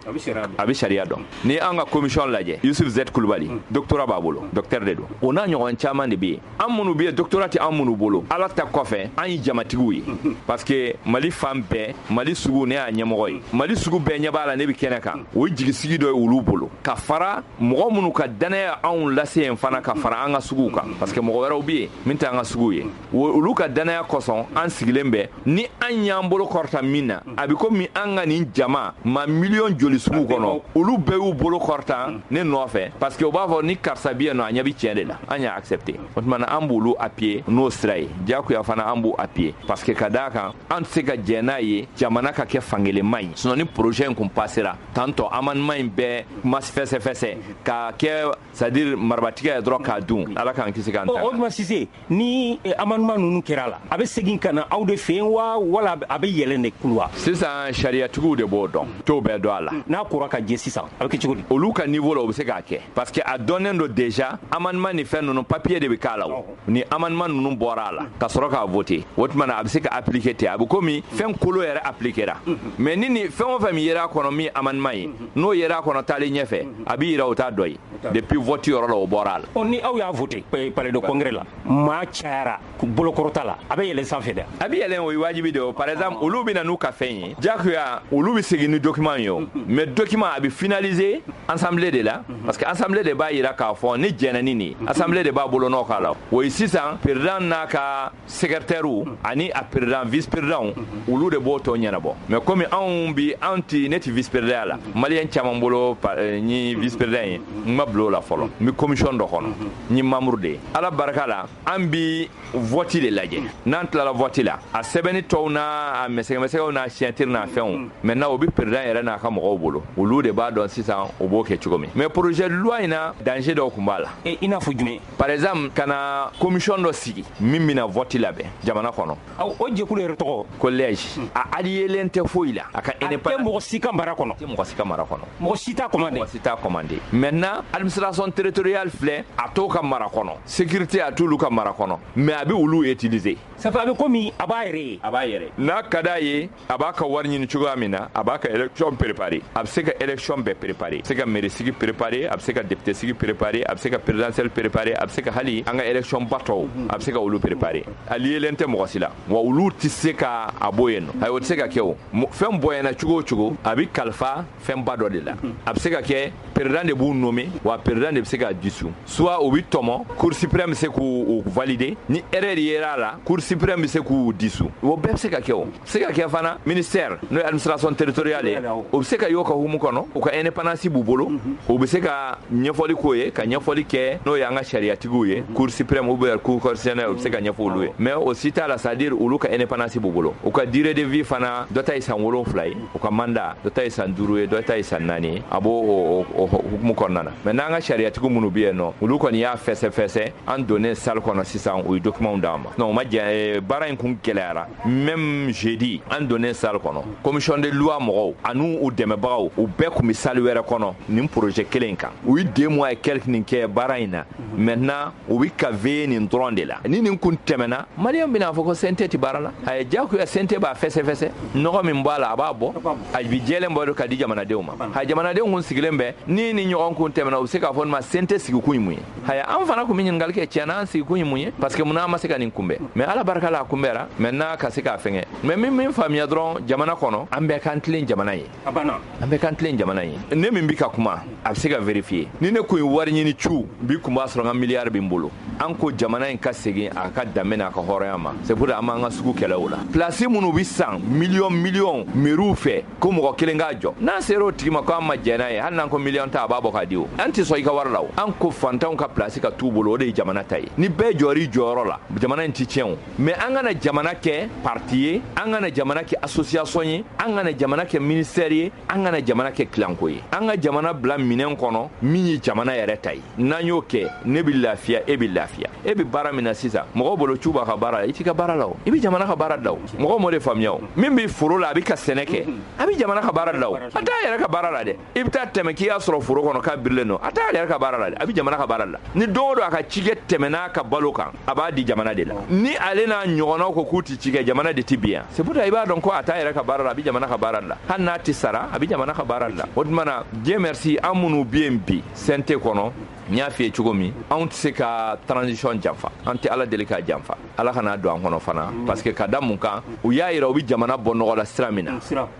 a bɛ sariya dɔn ni an ka commission lajɛ Yusuf Z Kulubali doctorat b'a bolo docteur de don o n'a ɲɔgɔn caman de bɛ yen an minnu bɛ yen doctorat tɛ an minnu bolo ala ta kɔfɛ an ye jamatigiw ye parce que Mali fan bɛɛ Mali sugu ne y'a ɲɛmɔgɔ ye Mali sugu bɛɛ ɲɛ b'a la ne bɛ kɛnɛ kan o ye jigisigi dɔ ye olu bolo ka fara mɔgɔ minnu ka danaya anw lase yen fana ka fara an ka suguw kan parce que mɔgɔ wɛrɛw bɛ yen min tɛ an ka suguw ye olu ka danaya kosɔn an sigilen bɛ ni an y'an bolo kɔrɔta min na a bɛ komi an ka nin jama ma miliyɔn joli sugu kɔnɔ olu bɛɛ y'u bolo kɔrɔta ne nɔfɛ parce que u b'a fɔ ni karisa bɛ yen nɔ a ɲɛ bɛ tiɲɛ de la an y'a accepté o tuma na an b'olu appuyer n'o sira ye diyagoya fana an b'u appuyer parce que ka d'a kan an tɛ se ka jɛn n'a ye jamana ka kɛ fankelenma ye sinon ni projet in kun passera tantɔ amendement in bɛɛ ma fɛsɛfɛsɛ ka kɛ c'est à dire marabatigɛ ye dɔrɔn k'a dun ala k'an kisi k'an ta o tuma Sise ni amendement ninnu kɛra la a bɛ segin ka na aw de fɛ yen wa wala a bɛ yɛlɛn de kulu wa sisan sariyatigiw de b'o dɔn t'o bɛɛ dɔn a la n'a kora ka jɛ sisan a bɛ kɛ cogo di olu ka niveau la u bɛ se k'a kɛ parce que a dɔnnen don déjà amendement ni fɛn ninnu papier de bɛ k'a la o ni amendement ninnu bɔra a la ka sɔrɔ k'a voter o tuma na a bɛ se ka appliquer ten a bɛ komi fɛn kolo yɛrɛ appliquera mais ni nin fɛn o fɛn min yera a kɔnɔ min amendement ye n'o yera a kɔnɔ taalen ɲɛfɛ a bɛ yira o t'a dɔ ye depuis vote yɔrɔ la o bɔra a la ni aw y'a voter palais de congrès la maa cayara bolokɔrɔta la a bɛ yɛlɛn sanfɛ dɛ a bɛ yɛlɛn o ye wajibi de o par exemple olu bɛ na n'u ka fɛn ye diyagoya olu bɛ segin ni document ye o mais document a bɛ finaliser assemblée de la parce que assemblée de b'a yira k'a fɔ ni jɛnna ni nin ye assemblée de b'a bolo nɔ k'a la o ye sisan président n'a ka secrétaire ani a président vice président olu de b'o tɔ ɲɛnabɔ mais komi anw bi anw ti ne ti vice président la maliyɛn caman bolo ni vice président ye n ma bila o la fɔlɔ n bɛ commission dɔ kɔnɔ n ye membre de ye ala barika la an bi vote de lajɛ n'an tilala vote la a sɛbɛnni tɔw n'a a mɛsɛgɛmɛsɛgɛw n'a siɲɛtiri n'a fɛnw maintenant o bɛ président yɛrɛ n'a ka mɔgɔw bolo olu de b'a dɔn sisan o b'o kɛ cogo min mais projet de loi in na danger dɔw tun b'a la i n'a fɔ jumɛn par exemple ka na commission dɔ sigi min bɛna vote labɛn jamana kɔnɔ o jɛkulu yɛrɛ tɔgɔ collège a alliélen tɛ foyi la a ka indépendance a tɛ mɔgɔ si ka mara kɔnɔ tɛ mɔgɔ si ka mara kɔnɔ mɔgɔ si t'a commandé mɔgɔ si t'a commandé maintenant administration territoriale filɛ a t'o ka mara kɔnɔ sécurité a t'olu ka mara kɔnɔ mais a bɛ olu utiliser ça fait a bɛ komi a b'a yɛrɛ ye a b'a yɛrɛ n'a ka d'a ye a b'a ka wari ɲini cogoya min na a b'a ka élection préparer a bɛ se ka élection bɛɛ préparer a bɛ se ka mairie sigi préparer a bɛ se ka député sigi préparer a bɛ se ka présidentielle préparer a bɛ se ka hali an ka élection ba tɔw a bɛ se ka olu préparer a liélen tɛ mɔgɔ si la wa olu tɛ se ka a bɔ yen nɔ ayi o tɛ se ka kɛ o fɛn bɔyana cogo o cogo a bɛ kalifa fɛn ba dɔ de la a bɛ se ka kɛ président de b'u nommer wa président de bɛ se ka dissous soit o bɛ tɔmɔ cour suprême bɛ se k'u valider ni erreur yera a la cour suprême bɛ se k'u dissous o bɛɛ bɛ se ka kɛ o se ka kɛ fana ministère n'o ye administration territoriale ye o bɛ se ka y'o ka humu kɔnɔ o ka indépendance b'u bolo o bɛ se ka ɲɛfɔli k'o ye ka ɲɛfɔli kɛ n'o ye an ka sariyatigiw ye cour suprême ou bien cour constitutionnelle o bɛ se ka ɲɛfɔ olu ye mais o si t'a la c'est à dire olu ka indépendance b'u bolo o ka durée de vie fana dɔ ta ye san 7 ye o ka mandat dɔ ta ye san 5 ye dɔ ta ye san 4 ye a b'o hukumu kɔnɔna na mais n'an ka sariyatigiw minnu bɛ yen nɔ olu kɔni y'a fɛsɛfɛsɛ an donnen salle kɔnɔ sisan o ye document d'an ma non o ma jɛ baara in kun gɛlɛyara même jeudi an donnen salle kɔnɔ commission de loi mɔgɔw ani u dɛmɛbagaw u bɛɛ tun bɛ salle wɛrɛ kɔnɔ nin projet kelen in kan u ye 2 mois et quelques nin kɛ baara in na maintenant u bɛ ka veiller nin dɔrɔn de la ni nin kun tɛmɛna maliyɛn bɛna fɔ ko CNT tɛ baara la a ye diyagoya CNT b'a fɛsɛfɛsɛ nɔgɔ min b'a la a b'a bɔ a bɛ jɛlen bɔ ka di jamanadenw ma a jamanadenw kun sigilen bɛ ni ni ɲɔgɔn kun tɛmɛna u bɛ se k'a fɔ nin ma CNT sigikun ye mun ye haya an fana kun bɛ ɲininkali kɛ tiɲɛna an sigikun ye mun ye parce que munna an ma se ka nin kunbɛn mais ala barika la a kunbɛra maintenant ka se k'a fɛngɛ mais min faamuya dɔrɔn jamana kɔnɔ an bɛɛ kan tilen jamana ye an bɛɛ kan tilen jamana ye ne min bɛ ka kuma a bɛ se ka vérifier ni ne kun ye wari ɲini cu bi kun b'a sɔrɔ n ka miliyari bɛ n bolo an ko jamana in ka segin a ka danbe n'a ka hɔrɔnya ma c'est pour an b'an ka sugu kɛlɛ o la place minnu bɛ san miliyɔn mairies fɛ ko mɔgɔ kelen k'a jɔ n'an sera o tigi ma ko an ma jɛn n'a ye hali n'an ko miliyɔn ta a b'a bɔ k'a di o an tɛ sɔn i ka wari la o an ko fantanw ka place ka t'u bolo o de ye jamana ta ye ni bɛɛ jɔr'i jɔyɔrɔ la la jamana in ti tiɲɛ mais an kana jamana kɛ parti ye an kana jamana kɛ association ye an kana jamana kɛ ministère ye an kana jamana kɛ kilanko ye an ka jamana bila minɛn kɔnɔ min ye jamana yɛrɛ ta ye n'an y'o kɛ ne bɛ lafiya e bɛ lafiya e bɛ baara min na sisan mɔgɔw bolo cu b'a ka baara la i t'i ka baara la o i bɛ jamana ka baara la o mɔgɔw m'o de faamuya o min bɛ foro la a bɛ ka sɛnɛ kɛ a bɛ jamana ka baara la o a t'a yɛrɛ ka baara la dɛ i bɛ taa tɛmɛ k'i y'a sɔrɔ foro kɔnɔ k'a birilen don a t'a yɛrɛ ka baara la dɛ a bɛ jamana ka baara la ni don o don a ka cikɛ tɛmɛn'a ka balo kan a b'a di jamana de la ni ale n'a ɲɔgɔnnaw ko k'u ti cikɛ jamana de ti bi yan c'est pourquoi i b'a dɔn ko a t'a yɛrɛ ka baara la a bɛ jamana ka baara la hali n'a ti sara a bɛ jamana ka baara la o tuma na Dieu merci an minnu bɛ yen bi CNT kɔnɔ n y'a f'i ye cogo min anw tɛ se ka transition janfa an tɛ ala deli k'a janfa ala kana don an kɔnɔ fana parce que ka da mun kan u y'a yira u bɛ jamana bɔ nɔgɔ la sira min na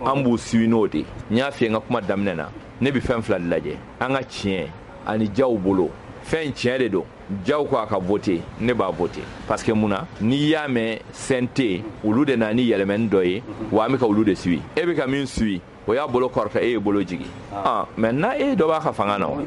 an b'u suit n'o de n y'a f'i ye n ka kuma daminɛ na ne bɛ fɛn fila de lajɛ an ka tiɲɛ ani jaw bolo fɛn tiɲɛ de don jaw ko a ka voter ne b'a voter parce que mun na n'i y'a mɛn CNT olu de nana ni yɛlɛmani dɔ ye wa an bɛ ka olu de suit e bɛ ka min suit o y'a bolo kɔrɔta e ye bolo jigi maintenant e dɔ b'a ka fanga na o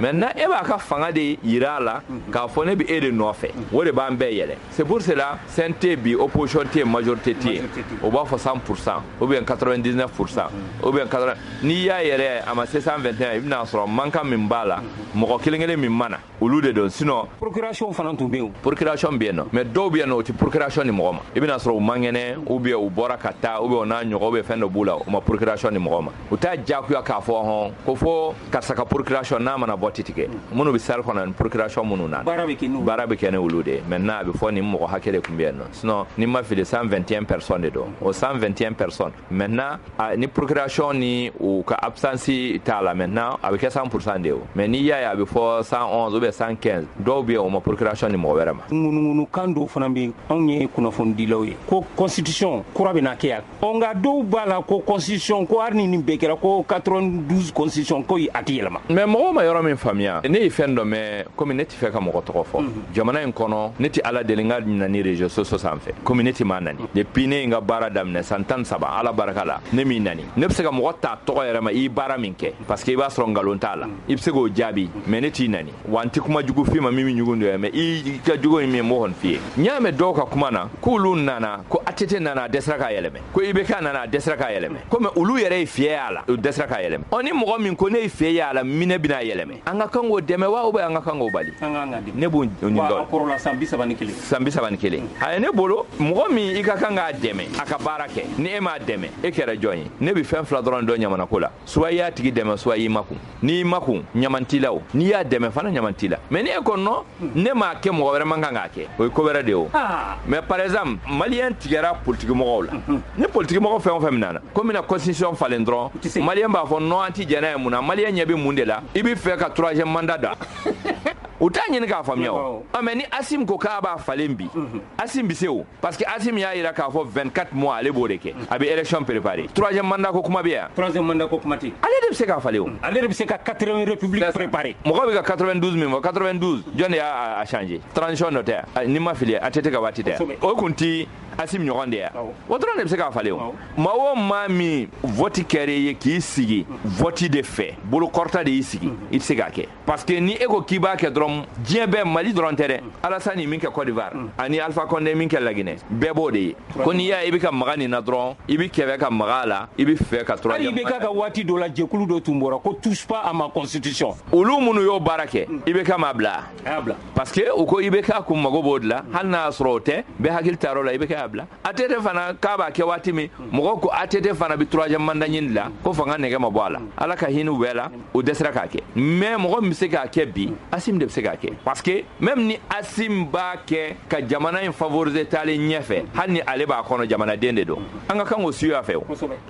maintenant e b'a ka fanga de yira a la k'a fɔ ne bɛ e de nɔfɛ o de b'an bɛɛ yɛlɛ c'est pour cela CNT bi opposition tɛ yen majorité tɛ yen o b'a fɔ 100% ou bien 99% ou bien 80 n'i y'a yɛrɛ a ma se 121 i bɛna sɔrɔ mankan min b'a la mɔgɔ kelen kelen min mana olu de don sinon procuration fana tun bɛ yen procuration bɛ yen nɔ mais dɔw bɛ yen nɔ o tɛ procuration ni mɔgɔ ma i bɛna sɔrɔ u man kɛnɛ ou bien u bɔra ka taa ou bien u n'a ɲɔgɔn ou bien fɛn dɔ b'u la o ma procuration ni mɔgɔ ma u t'a diyagoya k'a fɔ hɔn ko fo karisa ka procuration n'a mana bɔ ti tigɛ minnu bɛ salle kɔnɔ ni procuration minnu na baara bɛ kɛ ni olu de maintenant a bɛ fɔ nin mɔgɔ hakɛ de tun bɛ yen nɔ sinon ni ma fili 121 personnes de don o 121 personnes maintenant ni procuration ni u ka absence t'a la maintenant a bɛ kɛ 100% de o mais n'i y'a ye a bɛ fɔ 111 ou bien 115 dɔw bɛ yen o ma procuration ni mɔgɔ wɛrɛ ma ŋunuŋunu kan dɔw fana bɛ anw ye kunnafonidilaw ye ko constitution kura bɛ na kɛ yan nka dɔw b'a la ko constitution ko hali ni nin bɛɛ kɛra ko 92 constitution ko a tɛ yɛlɛma mais mɔgɔw ma yɔrɔ min faamuya ne ye fɛn dɔ mɛn komi ne tɛ fɛ ka mɔgɔ tɔgɔ fɔ jamana in kɔnɔ ne tɛ ala deli n ka nani réseaux sociaux sanfɛ komi ne tɛ maa nani depuis ne ye n ka baara daminɛ san 13 ala barika la ne m'i nani ne bɛ se ka mɔgɔ ta tɔgɔ yɛrɛ ma i baara min kɛ parce que i b'a sɔrɔ nkalon t'a la i bɛ se k'o jaabi mais ne t'i nani wa n tɛ kuma jugu f'i ma min bɛ ɲugun dɔ ye mais i ka jugu in min m'o kɔni f'i ye n y'a mɛn dɔw ka kuma na k'olu nana ko ATT nana a dɛsɛra k'a yɛlɛmɛ ko IBK nana a dɛsɛra k'a yɛlɛmɛ komi olu yɛrɛ ye fiyɛ y'a la o dɛsɛra k'a yɛlɛmɛ ɔ ni mɔgɔ min ko ne ye fiyɛ y'a la minɛ bɛna yɛlɛmɛ an ka kan k'o dɛmɛ wa ou bien an ka kan k'o bali ne b'o ɲininka san 31 san 31 a ye ne bolo mɔgɔ min i ka kan k'a dɛmɛ a ka baara kɛ ni e m'a dɛmɛ e kɛra jɔn ye ne bɛ fɛn fila dɔrɔn dɔn ɲamanako la soit i y'a tigi dɛmɛ soit i makun n'i makun ɲaman t'i la o n'i y'a dɛmɛ fana ɲaman t'i la mais ni e ko non ne m'a kɛ mɔgɔ wɛrɛ man kan k'a kɛ o ye ko wɛrɛ de ye o mais par exemple maliyɛn tigɛra politique mɔgɔw la ni politique mɔgɔ fɛn o fɛn min nana ko mina constitution falen dɔrɔn maliyɛn b'a fɔ non an ti jɛn n'a ye mun na maliyɛn ɲɛ bɛ mun de la i bɛ fɛ ka 3e mandat da u t'a ɲini k'a faamuya o mais ni Asim ko k'a b'a falen bi Asim bi se o parce que Asim y'a yira k'a fɔ 24 mois ale b'o de kɛ a bɛ élection préparer 3e mandat ko kuma bɛ yan 3e mandat ko kuma tɛ ale de bɛ se k'a falen o ale de bɛ se ka 4e république préparer mɔgɔ bɛ ka 92 min fɔ 92 jɔn de y'a changer transition dɔ tɛ yan ni ma fili a tɛ ka waati tɛ yan o kun ti Asim ɲɔgɔn de yan o dɔrɔn de bɛ se k'a falen o maa o maa min vote kɛra ye k'i sigi vote de fɛ bolokɔrɔta de y'i sigi i tɛ se k'a kɛ parce que ni e ko k'i b'a kɛ dɔrɔn diɲɛ bɛɛ Mali dɔrɔn tɛ dɛ Alassane ye min kɛ Côte d'Ivoire ani Alpha Condé min kɛ Laginɛ bɛɛ b'o de ye ko n'i y'a ye i bɛ ka maga nin na dɔrɔn i bɛ kɛbɛ ka maga a la i bɛ fɛ ka hali IBK ka waati dɔ la jɛkulu dɔ tun bɔra ko touche pas à ma constitution olu minnu y'o baara kɛ IBK m'a bila parce que u ko IBK kun mago b'o de la hali n'a y'a sɔrɔ o tɛ bɛɛ hakili taara o la IBK y'a bila ATT fana k'a b'a kɛ waati min mɔgɔw ko ATT fana bɛ 3e mandat ɲini la ko fanga nɛgɛ ma bɔ a la ala ka hinɛ u bɛɛ la o dɛsɛra k'a kɛ mais mɔgɔ min bɛ se k'a kɛ bi Asim de bɛ se k'a kɛ parce que même ni Asim b'a kɛ ka jamana in favoriser taalen ɲɛfɛ hali ni ale b'a kɔnɔ jamanaden de don an ka kan k'o suivre a fɛ o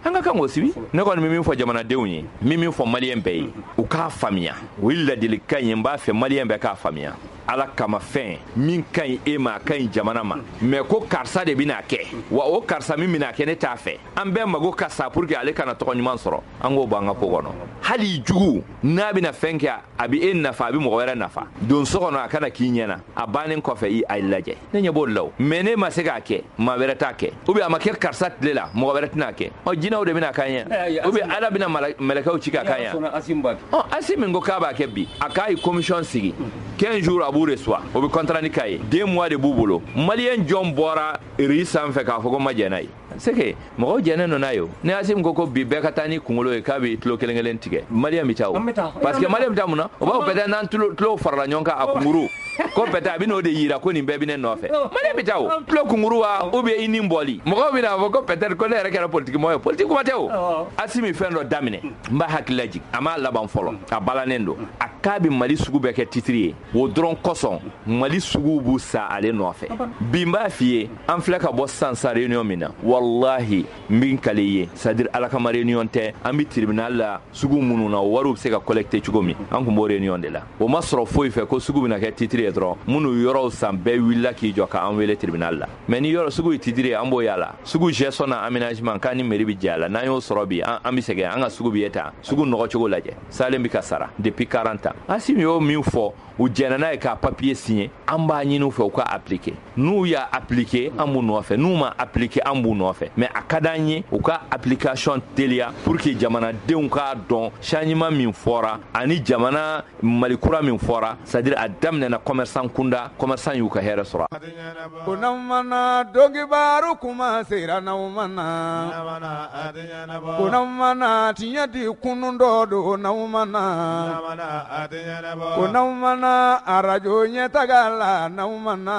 an ka kan k'o suivre ne kɔni bɛ min fɔ jamanadenw ye min fɔ maliyɛn bɛɛ ye u k'a faamuya o ye ladilikan ye n b'a fɛ maliyɛn bɛɛ k'a faamuya ala kama fɛn min ka ɲi e ma a ka ɲi jamana ma mais ko karisa de bɛna kɛ wa o karisa min bɛna kɛ ne t'a fɛ an bɛɛ mago ka sa pour que ale kana tɔgɔ ɲuman sɔrɔ an k'o bɔ an ka ko kɔnɔ hali jugu n'a bɛna fɛn kɛ a bɛ e nafa a bɛ mɔgɔ wɛrɛ nafa don so kɔnɔ a kana k'i ɲɛna a bannen kɔfɛ i a lajɛ ne ɲɛ b'o la mais ne ma se k'a kɛ maa wɛrɛ t'a kɛ ou bien a ma kɛ karisa tile la mɔgɔ wɛrɛ tɛna kɛ jinɛw de bɛna k'an ɲɛ ou bien ala bɛna mɛlɛkɛw ci ka k'an ɲɛ Asi min ko k'a b'a kɛ bi a k'a ye commission sigi 15 jours a b'u reçoit o bɛ contrat ni k'a ye 2 mois de b'u bolo maliyɛn jɔn bɔra ri sanfɛ k'a fɔ ko ma jɛn n'a ye c'est que mɔgɔw jɛnnen don n'a ye o ni Asi ko bi bɛɛ ka taa ni kunkolo ye k'a bɛ kilo kelen tigɛ maliyɛn bɛ taa o parce que maliyɛn bɛ taa mun na o b'a fɔ peut-être n'an tulo farala ɲɔgɔn kan a kunkuru ko peut-être a bɛ n'o de yira ko nin bɛɛ bɛ ne nɔfɛ maliyɛn bɛ taa o tulo kunkuru wa ou bien i ni bɔli mɔgɔw bɛ na fɔ ko peut-être ko ne yɛrɛ kɛra politique mɔgɔ ye politique kuma tɛ o Asi min fɛn dɔ daminɛ n b'a hakili lajigi a m'a laban fɔlɔ a balannen don a k'a bɛ Mali sugu bɛɛ kɛ titre ye o dɔrɔn kosɔn Mali sugu b'u sa ale nɔfɛ bi n b'a f'i ye an filɛ ka bɔ sisan sa réunion min na wallahi n bɛ n kale ye c'est-à-dire ala kama réunion tɛ an bɛ tribunal la sugu minnu na wariw bɛ se ka collecter cogo min an tun b'o réunion de la o ma sɔrɔ foyi fɛ ko sugu bɛna kɛ titre ye dɔrɔn minnu yɔrɔw san bɛɛ wulila k'i jɔ k'an wele tribunal la mais ni yɔrɔ sugu ye titre ye an b'o yala sugu gestion na aménagement k'an ni mairie bɛ jɛ a la n'an y'o sɔrɔ bi an bɛ sɛgɛn an ka sugu bɛ ye tan sugu nɔgɔ cogo lajɛ salen bɛ ka sara depuis 40 ans Asi y'o min fɔ u jɛnna n'a ye k'a papier signé an b'a ɲini u fɛ u ka appliquer n'u y'a appliquer an b'u nɔfɛ n'u ma appliquer an b'u nɔfɛ mais a ka d'an ye u ka application teliya pour que jamanadenw k'a dɔn changement min fɔra ani jamana Mali kura min fɔra c'est-à-dire a daminɛna commerçant kunda commerçant y'u ka hɛrɛ sɔrɔ kunamana dɔnkibaru kuma sera n'aw mana kunamana tiɲɛ di kunun dɔ don n'aw mana kunamana arajo ɲɛtaga la n'aw mana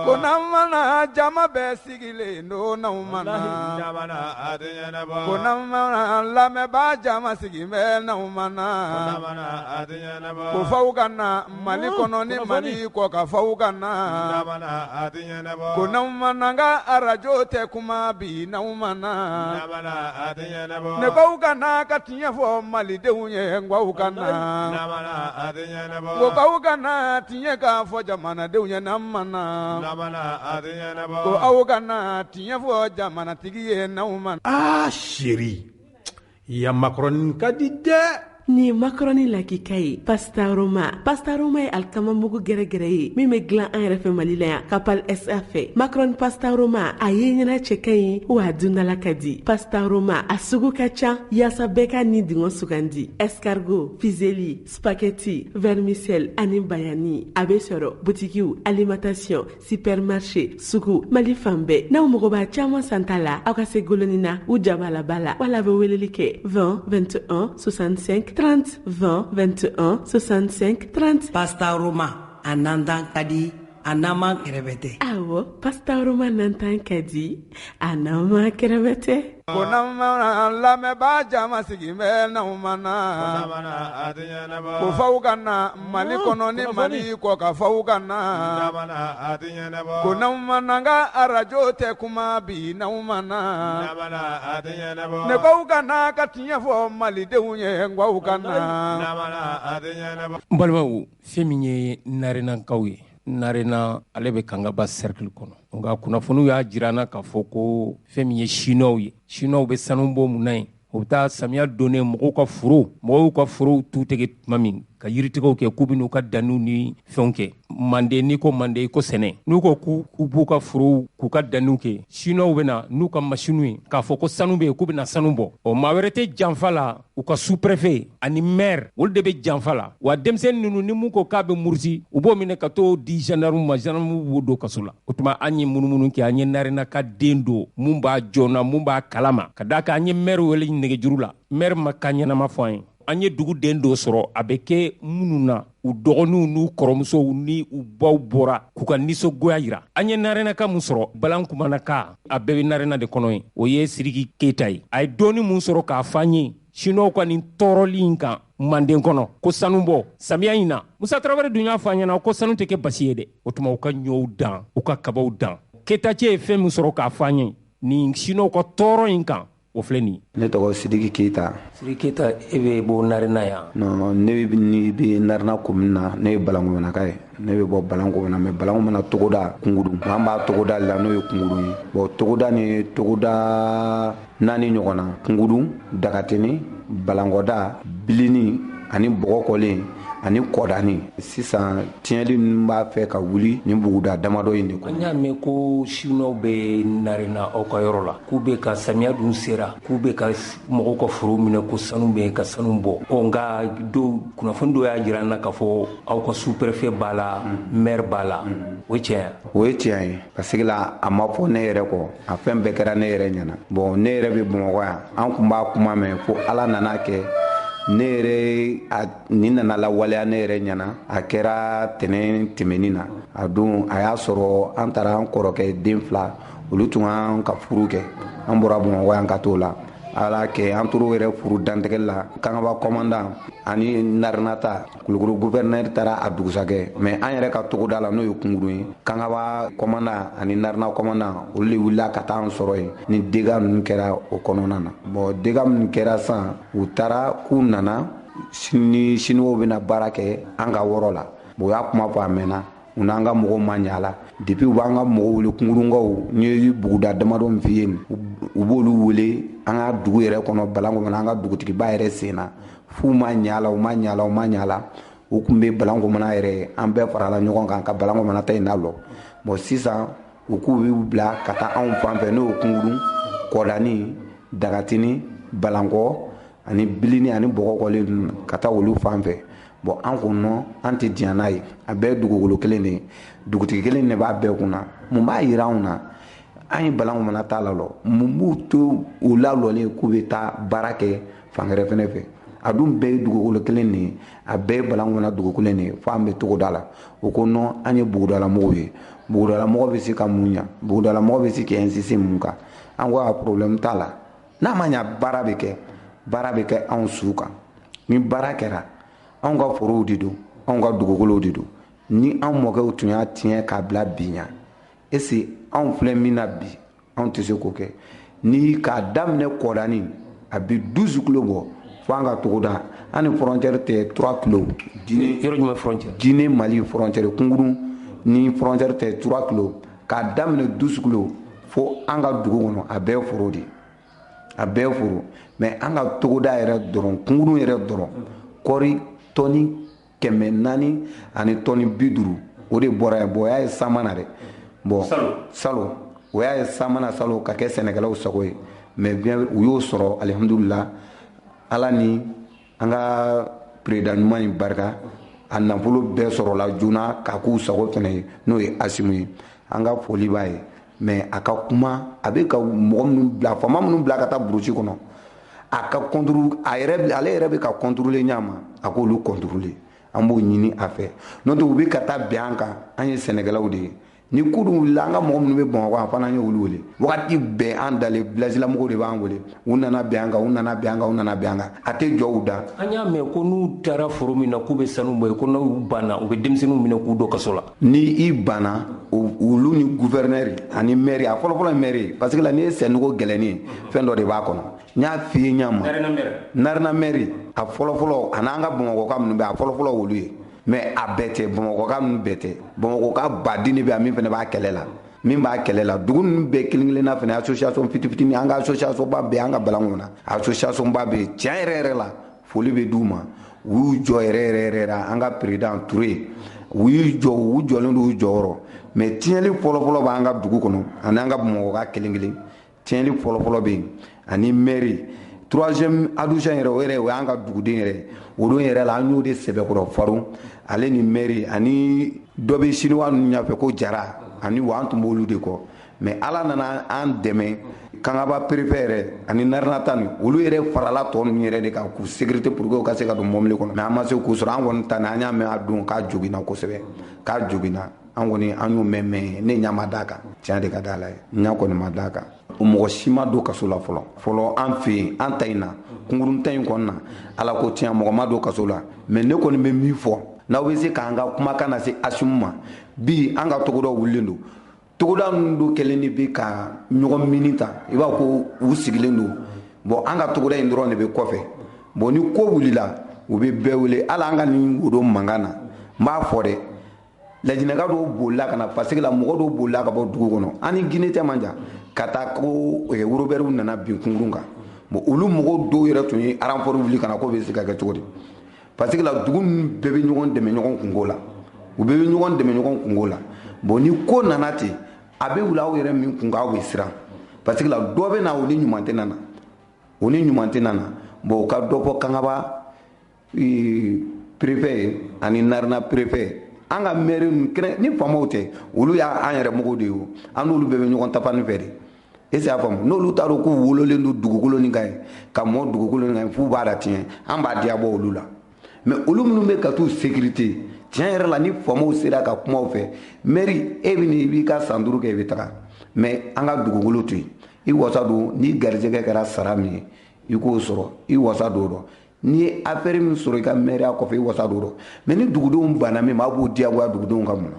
kunamana jama bɛɛ sigilen don n'aw mana kunamana lamɛnbaa jama sigi bɛ n'aw mana ko faw ka na Mali kɔnɔ ni Mali kɔ ka faw ka na ko n'aw mana n ka arajo tɛ kuma bi n'aw mana ne k'aw ka na ka tiɲɛ fɔ malidenw ye n k'aw ka na ko k'aw ka na tiɲɛ k'a fɔ jamanadenw ye n'an mana ko aw ka na tiɲɛ fɔ jamanatigi ye n'aw mana. Chérie, ya macaroni ka di dɛ. Ni macaroni lakika ye Pastaroma ye alikama mugu gɛrɛgɛrɛ ye min bɛ dilan an yɛrɛ fɛ Mali la yan Kapal SA fɛ macaroni Pastaroma a ye ɲɛna cɛ ka ɲi wa a dundala ka di Pastaroma a sugu ka ca yaasa bɛɛ ka ni dingɔ sugandi escargot fusilli spaghetti vermicelle ani bayani a bɛ sɔrɔ butikiw alimentation supermarché sugu Mali fan bɛɛ n'aw mago b'a caman san ta la aw ka se goloni na u jabala bala wala bɛ weleli kɛ 20 21 65 30 20 21 65 30. Pastaroma a nandan ka di a nama kɛrɛbɛtɛ. Awɔ Pastaroma nandan ka di a nama kɛrɛbɛtɛ. kunamana lamɛnbaa jama sigi bɛ n'aw mana ko faw ka na Mali kɔnɔ ni Mali kɔ ka faw ka na ko n'aw mana n ka arajo tɛ kuma bi n'aw mana ne k'aw ka na ka tiɲɛ fɔ malidenw ye n k'aw ka na. N balimaw fɛn min ye narenakaw ye narena ale bɛ kangaba cercle kɔnɔ nka kunnafoniw y'a jira an na k'a fɔ ko fɛn min ye chinois ye chinois bɛ sanu bɔ mun na ye u bɛ taa samiya donnen mɔgɔw ka forow tu tigɛ tuma min ka yiritigɛw kɛ k'u bɛn'u ka danniw ni fɛnw kɛ manden n'i ko manden i ko sɛnɛ n'u ko k'u b'u ka forow k'u ka danniw kɛ chinois bɛ na n'u ka machines ye k'a fɔ ko sanu bɛ yen k'u bɛna sanu bɔ maa wɛrɛ tɛ janfa la u ka sous-préfet ani maire olu de bɛ janfa la wa denmisɛnnin ninnu ni mun ko k'a bɛ muruti u b'o minɛ ka t'o di gendarme ma gendarme b'o don kaso la o tuma an ye munumunu kɛ an ye narena ka den don mun b'a jɔna mun b'a kalama ka d'a kan an ye maire wele nɛgɛjuru la maire ma ka ɲɛnama fɔ an ye an ye dugu den dɔ sɔrɔ a bɛ kɛ minnu na u dɔgɔninw n'u kɔrɔmusow ni u baw bɔra k'u ka nisɔngoya yira an ye narenaka mun sɔrɔ balankumanaka a bɛɛ bɛ narena de kɔnɔ ye o ye Sidiki Keyita ye a ye dɔɔni mun sɔrɔ k'a fɔ an ye chinois ka nin tɔɔrɔli in kan manden kɔnɔ ko sanu bɔ samiya in na Musa Tarawele dun y'a fɔ an ɲɛna ko sanu tɛ kɛ basi ye dɛ o tuma u ka ɲɔw dan u ka kabaw dan Keyita cɛ ye fɛn min sɔrɔ k'a fɔ an ye nin chinois ka tɔɔrɔ in kan o filɛ nin ne tɔgɔ Sidiki Keyita. Sidiki Keyita e bɛ bɔ narena yan. Non ne bɛ narena commune na ne ye balankumanaka ye ne bɛ bɔ balankumana mais balankumana togoda Kunguru an b'a togoda la n'o ye Kunguru ye bon togoda ni togoda naani ɲɔgɔn na kungudu dagateni balangoda bilini ani bɔgɔkɔlen ani kɔdani sisan tiɲɛli ninnu b'a fɛ ka wuli ni buguda damadɔ in de kɔnɔ. An y'a mɛn ko Chinois bɛ narena aw ka yɔrɔ la k'u bɛ ka samiya dun sera k'u bɛ ka mɔgɔw ka foro minɛ ko sanu bɛ ka sanu bɔ nka kunnafoni dɔ y'a jira an na k'a fɔ aw ka sous-préfet b'a la maire b'a la o ye tiɲɛ ye. O ye tiɲɛ ye parce que la a ma fɔ ne yɛrɛ kɔ a fɛn bɛɛ kɛra ne yɛrɛ ɲɛna bon ne yɛrɛ bɛ Bamakɔ yan an tun b'a kuma mɛn fo Ala nana kɛ ne yɛrɛ nin nana lawaleya ne yɛrɛ ɲɛna a kɛra tɛnɛn tɛmɛnin na a don a y'a sɔrɔ an taara an kɔrɔkɛ den 2 olu tun kan ka furu kɛ an bɔra Bamakɔ yan ka t'o la Ala kɛ an toro yɛrɛ furu dantigɛli la Kangaba commandant ani Narinata Kulukoro gouverneur taara a dugusakɛ mais an yɛrɛ ka togoda la n'o ye Kunguru ye Kangaba commandant ani Narina commandant olu de wulila ka taa an sɔrɔ yen ni dégâts ninnu kɛra o kɔnɔna na bon dégâts minnu kɛra san u taara k'u nana ni Chinois bɛna baara kɛ an ka yɔrɔ la bon u y'a kuma fɔ a mɛnna u n'an ka mɔgɔw ma ɲa la depuis u b'an ka mɔgɔw wele kungurukaw n ye buguda damadɔ min f'i ye u b'olu wele an ka dugu yɛrɛ kɔnɔ Balankomana an ka dugutigiba yɛrɛ sen na f'u ma ɲa la u ma ɲa la u tun bɛ Balankomana yɛrɛ an bɛɛ farala ɲɔgɔn kan ka Balankomana ta in nalɔ bon sisan u k'u b'u bila ka taa anw fan fɛ n'o ye Kunguru Kɔdani Dagatini Balankɔ ani Bilini ani Bɔgɔkɔlen ka taa olu fan fɛ bon an ko non an tɛ diɲɛ n'a ye a bɛɛ dugukolo kelen de ye dugutigi kelen de b'a bɛɛ kunna mun b'a jira anw na an ye Balankomana ta la mun b'u to u lalɔlen k'u bɛ taa baara kɛ fan wɛrɛ fɛnɛ fɛ a dun bɛɛ ye dugukolo kelen de ye a bɛɛ ye Balankomana dugukolo de ye fo an bɛ togoda la o ko non an ye bugudalamɔgɔw ye bugudalamɔgɔ bɛ se ka mun ɲa bugudalamɔgɔ bɛ se ka insister mun kan an ko a problème t'a la n'a ma ɲa baara bɛ kɛ anw su kan ni baara kɛra anw ka forow de don anw ka dugukolow de don ni anw mɔkɛw tun y'a tiɲɛ k'a bila bi ɲa est-ce anw filɛ min na bi anw tɛ se k'o kɛ ni k'a daminɛ Kɔdani a bi 12 kilo bɔ fo an ka togoda an ni frontière tɛ 3 kilo yɔrɔ jumɛn frontière Guinée Mali frontière Kunguru ni frontière tɛ 3 kilo k'a daminɛ 12 kilo fo an ka dugu kɔnɔ a bɛɛ foro de a bɛɛ foro mais an ka togoda yɛrɛ dɔrɔn Kunguru yɛrɛ dɔrɔn kɔri tɔni 400 ani tɔni 50 o de bɔra yan bon o y'a ye sama na dɛ bon salo o y'a ye sama na salo ka kɛ sɛnɛkɛlaw sago ye mais bien u y'o sɔrɔ alhamdulillah Ala ni an ka président ɲuman in barika a nafolo bɛɛ sɔrɔla joona k'a k'u sago fɛnɛ ye n'o ye Asimu ye an ka foli b'a ye mais a ka kuma a bɛ ka mɔgɔ minnu bila faama minnu bila ka taa burusi kɔnɔ a ka contrôle ale yɛrɛ bɛ ka contrôler ɲama a k'olu contrôler an b'o ɲini a fɛ n'o tɛ u bɛ ka taa bɛn an kan an ye sɛnɛkɛlaw de ye ni ko dun wulila an ka mɔgɔ minnu bɛ Bamakɔ an fana an ye olu wele wagati bɛɛ an dalen village lamɔgɔw de b'an wele u nana bɛn an kan u nana bɛn an kan u nana bɛn an kan a tɛ jɔ u da. An y'a mɛn ko n'u taara foro min na k'u bɛ sanu bɔ yen ko n'u banna u bɛ denmisɛnninw minɛ k'u don kaso la. Ni i banna olu ni gouverneur ani maire a fɔlɔfɔlɔ ye maire ye parce que la ni ye sɛnɛko gɛlɛnni ye fɛn dɔ de b'a kɔnɔ n y'a f'i ye ɲama Narena maire a fɔlɔfɔlɔ a n'an ka Bamakɔka minnu bɛ a fɔlɔfɔlɔ olu ye mais a bɛɛ tɛ Bamakɔka ninnu bɛɛ tɛ Bamakɔka baden de bɛ yan min fana b'a kɛlɛ la min b'a kɛlɛ la dugu ninnu bɛɛ kelen kelenna fana association fitinin an ka association ba bɛ an ka Balankomana association ba bɛ tiɲɛ yɛrɛ la foli bɛ d'u ma u y'u jɔ yɛrɛ an ka président Touré u y'u jɔlen don u jɔyɔrɔ mais tiɲɛli fɔlɔfɔlɔ b'an ka dugu kɔnɔ ani an ka Bamakɔka kelen kelen tiɲɛli fɔlɔfɔlɔ bɛ yen ani mairie troisième adjoint yɛrɛ o y'an ka duguden yɛrɛ o don yɛrɛ la an y'o de sɛbɛkɔrɔ Faru ale ni mairie ani dɔ bɛ Chinois ninnu ɲɛfɛ ko Jara ani wa an tun b'olu de kɔ mais Ala nana an dɛmɛ Kangaba préfet yɛrɛ ani Narinata nin olu yɛrɛ farala tɔ ninnu yɛrɛ de kan k'u sécurité pour que u ka se ka don mɔbili kɔnɔ mais an ma se k'u sɔrɔ an kɔni ta an y'a mɛn a don k'a joginna kosɛbɛ k'a joginna an kɔni an y'o mɛn ne ɲɛ ma d'a kan tiɲɛ de ka di Ala ye n ɲɛ kɔni ma d'a kan mɔgɔ si ma don kaso la fɔlɔ an fɛ yen an ta in na kunkurun ta in kɔnɔ na Ala ko tiɲɛ mɔgɔ ma don kaso la mais ne kɔni bɛ min fɔ n'aw bɛ se k'an ka kumakan na se Asimu ma bi an ka togoda wulilen don togoda ninnu don kɛlen de bɛ ka ɲɔgɔn mini ta i b'a ko u sigilen don bon an ka togoda in dɔrɔn de bɛ kɔfɛ bon ni ko wulila u bɛ bɛɛ wele hali an ka nin wo don mankan na n b'a fɔ dɛ lajinɛka dɔw bolila ka na parce que la mɔgɔ dɔw bolila ka bɔ dugu kɔnɔ an ni Guinée tɛ man jan ka taa ko worobɛriw nana bin kunkurun kan bon olu mɔgɔw dɔw yɛrɛ tun ye renfort wuli ka na ko bɛ se ka kɛ cogo di parce que la dugu ninnu bɛɛ bɛ ɲɔgɔn dɛmɛ ɲɔgɔn kungo la u bɛɛ bɛ ɲɔgɔn dɛmɛ ɲɔgɔn kungo la bon ni ko nana ten a bɛ wuli aw yɛrɛ min kun aw bɛ siran parce que la dɔ bɛ na o ni ɲuman tɛ nana o ni ɲuman tɛ nana bon o ka dɔ fɔ kangaba préfet ani narina préfet an ka maire ni faamaw tɛ olu y'an yɛrɛ mɔgɔw de ye o an n'olu bɛɛ bɛ ɲɔgɔn tapani fɛ de est-ce que a faamu n'olu t'a dɔn k'u wololen don dugukolo nin kan ye ka mɔ dugukolo nin kan f'u b'a la tiɲɛ an b'a diyabɔ olu la mais olu minnu bɛ ka t'u sécurité tiɲɛ yɛrɛ la ni faamaw sera ka kuma u fɛ mairie e bɛ nin i b'i ka san 5 kɛ i bɛ taga mais an ka dugukolo to yen i wasa don ni garijɛgɛ kɛra sara min ye i k'o sɔrɔ i wasa don o rɔ n'i ye affaire min sɔrɔ i ka mairie kɔfɛ i wasa don o rɔ mais ni dugudenw banna min ma aw b'o diyagoya dugudenw ka mun na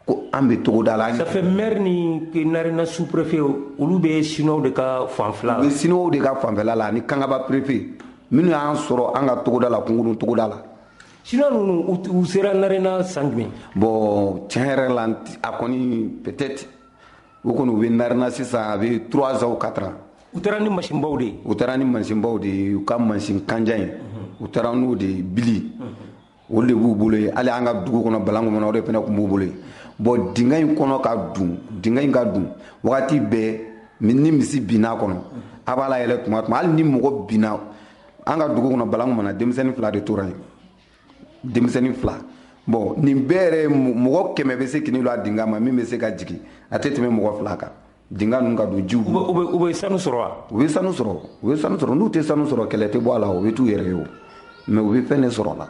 ko an bɛ togoda la. ça fait maire ni narina sous préfet olu bɛ sinow de ka fanfɛla u bɛ sinow de ka fanfɛla la ani kangaba préfet minnu y'an sɔrɔ an ka togoda la kunkurun togoda la. sinow ninnu u sera narina san jumɛn. bon tiɲɛ yɛrɛ la a kɔni peut-être u kɔni u bɛ narina sisan a bɛ 3 ans ou 4 ans. u taara ni mansinbaw de ye. u taara ni mansinbaw de ye u ka mansin kanja in u taara n'o de ye bili o de b'u bolo ye hali an ka dugu kɔnɔ balan kɔnɔ o de fana tun b'u bolo ye bon dingɛ in kɔnɔ ka dun dingɛ in ka dun wagati bɛɛ ni misi binna kɔnɔ a b'a la yɛlɛ tuma hali ni mɔgɔ binna an ka dugu kɔnɔ balan kɔnɔ denmisɛnnin 2 de tora yen denmisɛnnin 2 bon nin bɛɛ yɛrɛ mɔgɔ 100 bɛ se kini la dingɛ ma min bɛ se ka jigin a tɛ tɛmɛ mɔgɔ 2 kan dingɛ ninnu ka don jiw u bɛ sanu sɔrɔ wa. u bɛ sanu sɔrɔ n'u tɛ sanu sɔrɔ kɛlɛ tɛ bɔ a la u bɛ t'u yɛrɛ ye o mais u bɛ fɛn de sɔrɔ a la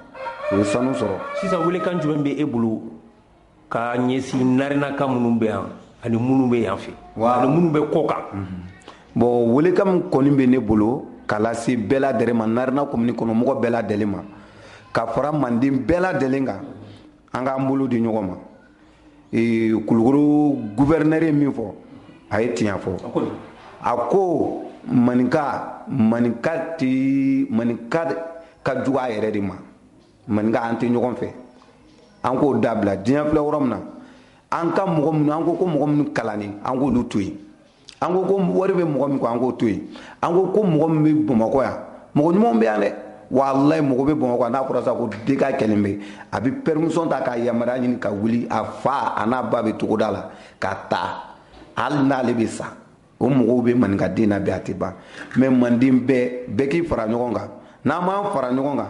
u bɛ sanu sɔrɔ. sisan welekan jumɛn bɛ e bolo ka ɲɛsin narinaka minnu bɛ yan ani minnu bɛ yan fɛ ani minnu bɛ kɔ kan. bon welekan min kɔni bɛ ne bolo k'a lase bɛɛ lajɛlen ma narina commune kɔnɔ mɔgɔ bɛɛ lajɛlen ma ka fara manden bɛɛ lajɛlen kan an k'an bolo di ɲɔgɔn ma kulukoro gouverneur ye min fɔ a ye tiɲɛ fɔ a ko maninka ka jugu a yɛrɛ de ma maninka an tɛ ɲɔgɔn fɛ an k'o dabila diɲɛ filɛ yɔrɔ min na an ka mɔgɔ minnu an ko mɔgɔ minnu kalannen an k'olu to yen an ko wari bɛ mɔgɔ min kɔ an k'o to yen an ko mɔgɔ min bɛ bamakɔ yan mɔgɔ ɲumanw bɛ yan dɛ walayi mɔgɔ bɛ bamakɔ n'a fɔra sa ko deka kɛlen bɛ a bɛ permission ta ka yamaruya ɲini ka wuli a fa a n'a ba bɛ togoda la ka taa hali n'ale bɛ sa o mɔgɔw bɛ maninka den na bi a tɛ ban mais manden bɛɛ k'i fara ɲɔgɔn kan n'an m'an fara ɲɔgɔn kan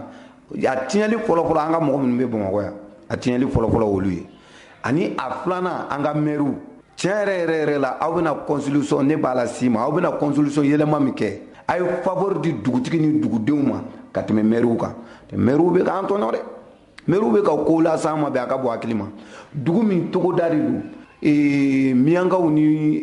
a tiɲɛli fɔlɔfɔlɔ an ka mɔgɔ minnu bɛ bamakɔ yan a tiɲɛli fɔlɔfɔlɔ olu ye ani a filanan an ka maires tiɲɛ yɛrɛ la aw bɛna constitution ne b'a la s'i ma aw bɛna constitution yɛlɛma min kɛ a ye faveur di dugutigi ni dugudenw ma ka tɛmɛ maires kan maires bɛ k'an tɔɲɔ dɛ maires bɛ ka ko las'an ma bi a ka bɔ hakili ma dugu min togoda de don miyankaw ni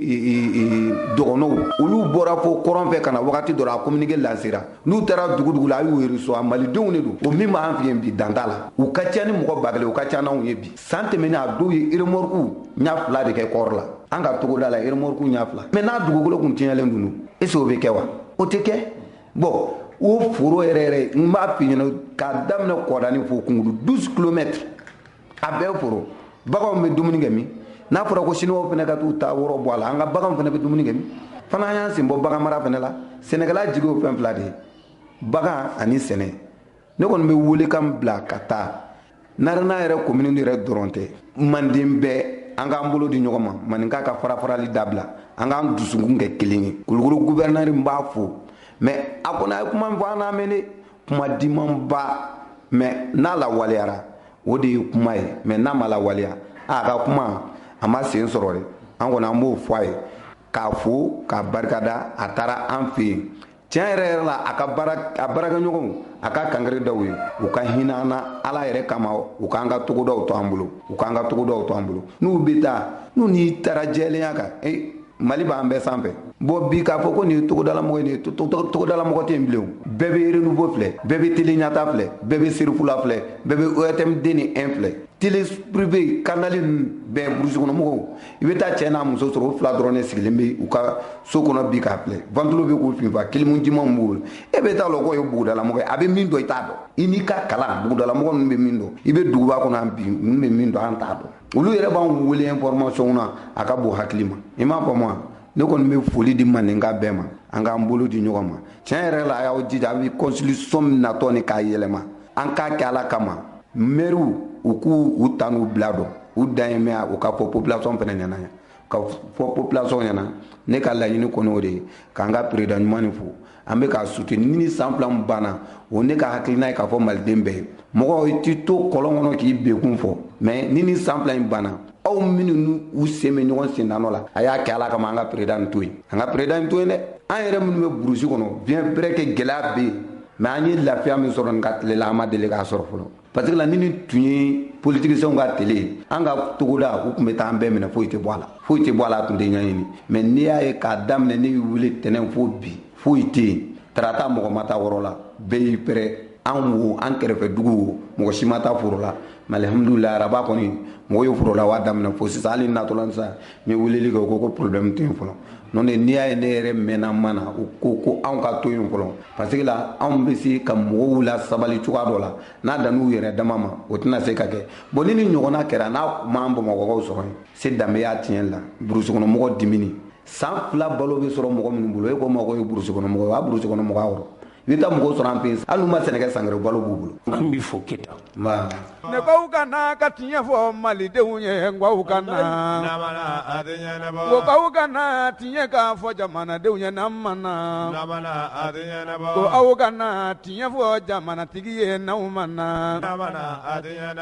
dɔgɔnɔw olu bɔra fo kɔrɔn fɛ ka na wagati dɔ la a communiqué lancera n'u taara dugu la a y'u yɛrɛ sɔrɔ a malidenw de don o min b'an fɛ yen bi dan t'a la u ka ca ni mɔgɔ 1000 u ka ca n'anw ye bi san tɛmɛnen a dɔw ye remorque ɲa 2 de kɛ kɔrɔ la an ka togoda la remorque ɲa 2 mais n'a dugukolo kun tiɲɛlen dun est-ce que o bɛ kɛ wa o tɛ kɛ bon o foro yɛrɛ n b'a f'i ɲɛna k'a daminɛ kɔdani fo kunkuru 12 kilomètres a bɛɛ foro baganw bɛ dumuni kɛ min n'a fɔra ko siniwaw fana ka t'u ta wɔrɔ bɔ a la an ka baganw fana bɛ dumuni kɛ min fana an y'an sen bɔ bagan mara fana la sɛnɛkɛla jigi o fɛn 2 de ye bagan ani sɛnɛ ne kɔni bɛ welekan bila ka taa narina yɛrɛ commune yɛrɛ dɔrɔn tɛ manden bɛɛ an k'an bolo di ɲɔgɔn ma maninka ka fara-farali dabila an k'an dusukun kɛ kelen ye kulukoro gouverneur n b'a fo mais a kɔni a ye kuma min fɔ an n'a mɛn de kuma dimanba mais n'a lawaleyara o de ye kuma ye mais n'a ma lawaleya a ka kuma a ma sen sɔrɔ dɛ an kɔni an b'o fɔ a ye k'a fo k'a barikada a taara an fɛ yen tiɲɛ yɛrɛ la a baarakɛɲɔgɔnw a ka kankari daw ye u ka hinɛ an na ala yɛrɛ kama u k'an ka togodaw to an bolo n'u bɛ taa n'u n'i taara jɛlenya kan mali b'an bɛɛ sanfɛ bon bi k'a fɔ ko nin ye togodalamɔgɔ ye nin ye togodalamɔgɔ tɛ yen bilen bɛɛ bɛ renouveau filɛ bɛɛ bɛ télé ɲata filɛ bɛɛ bɛ serifula filɛ bɛɛ bɛ ORTM den ni 1 filɛ télé privé kanali ninnu bɛɛ burusi kɔnɔ mɔgɔw i bɛ taa cɛ n'a muso sɔrɔ o 2 dɔrɔn de sigilen bɛ u ka so kɔnɔ bi k'a filɛ ventilo bɛ k'u finfa kilimu jimanw b'u bolo e bɛ taa lɔ k'o ye bugudalamɔgɔ ye a bɛ min dɔn i t'a dɔn i n'i ka kalan bugudalamɔgɔ ninnu bɛ min dɔn i bɛ duguba kɔnɔ bi ninnu bɛ min dɔn an t'a dɔn olu yɛrɛ b'an wele information na a ka bon hakili ma i m'a faamu wa ne kɔni bɛ foli di maninka bɛɛ ma an k'an bolo di ɲɔgɔn ma tiɲɛ yɛrɛ la a y'aw jija a bɛ constitution min natɔ ni k'a yɛlɛma an k'a kɛ ala kama maires u k'u u ta n'u bila dɔn u dan ye min ye u ka fɔ population fana ɲɛna ka fɔ population ɲɛna ne ka laɲini kɔni o de ye k'an ka président ɲuman nin fo an bɛ k'a soutenir ni san fila min banna o ne ka hakilina ye k'a fɔ maliden bɛɛ ye mɔgɔ i t'i to kɔlɔn kɔnɔ k'i bekun fɔ mais ni san fila in banna aw minnu u sen bɛ ɲɔgɔn sen nɔ la a y'a kɛ ala kama an ka président nin to yen an ka président nin to yen dɛ an yɛrɛ minnu bɛ burusi kɔnɔ bien vrai que gɛlɛya bɛ yen mais an ye lafiya min sɔrɔ nin ka tile la an ma deli k'a sɔrɔ fɔlɔ parce que la ni tun ye politiciens ka tele an ka togoda u tun bɛ taa an bɛɛ minɛ foyi tɛ bɔ a la foyi tɛ bɔ a la a tun tɛ ɲɛɲini mais n'i y'a ye k'a daminɛ ne y'u wele tɛnɛn fo bi foyi tɛ yen tarata mɔgɔ ma taa yɔrɔ la bɛɛ y'i pɛrɛ an wo an kɛrɛfɛ dugu wo mɔgɔ si ma taa foro la mais alhamdulilayi araba kɔni mɔgɔ ye foro la wa daminɛ fo sisan hali natɔla sisan n ye weleli kɛ o ko ko problème tɛ yen fɔlɔ n'o tɛ n'i y'a ye ne yɛrɛ mɛnna mana o ko anw ka to yen fɔlɔ parce que la anw bɛ se ka mɔgɔw la sabali cogoya dɔ la n'a dan'u yɛrɛ dama ma o tɛna se ka kɛ bon ni nin ɲɔgɔnna kɛra n'a m'an bamakɔkaw sɔrɔ yen se danbe y'a tiɲɛ la burusi kɔnɔ mɔgɔ dimini san fila balo bɛ sɔrɔ mɔgɔ minnu bolo e ko mɔgɔ ye burusi kɔnɔ mɔgɔ ye a burusi kɔnɔ mɔgɔ wɔrɔ i bɛ taa mɔgɔw sɔrɔ an fɛ yen hali n'u ma sɛnɛkɛ san wɛrɛ balo b'u bolo. an b'i fo Keyita. ne k'aw ka na ka tiɲɛ fɔ malidenw ye n k'aw ka na ko k'aw ka na tiɲɛ k'a fɔ jamanadenw ye n'an ma na ko aw ka na tiɲɛ fɔ jamanatigi ye n'aw ma na.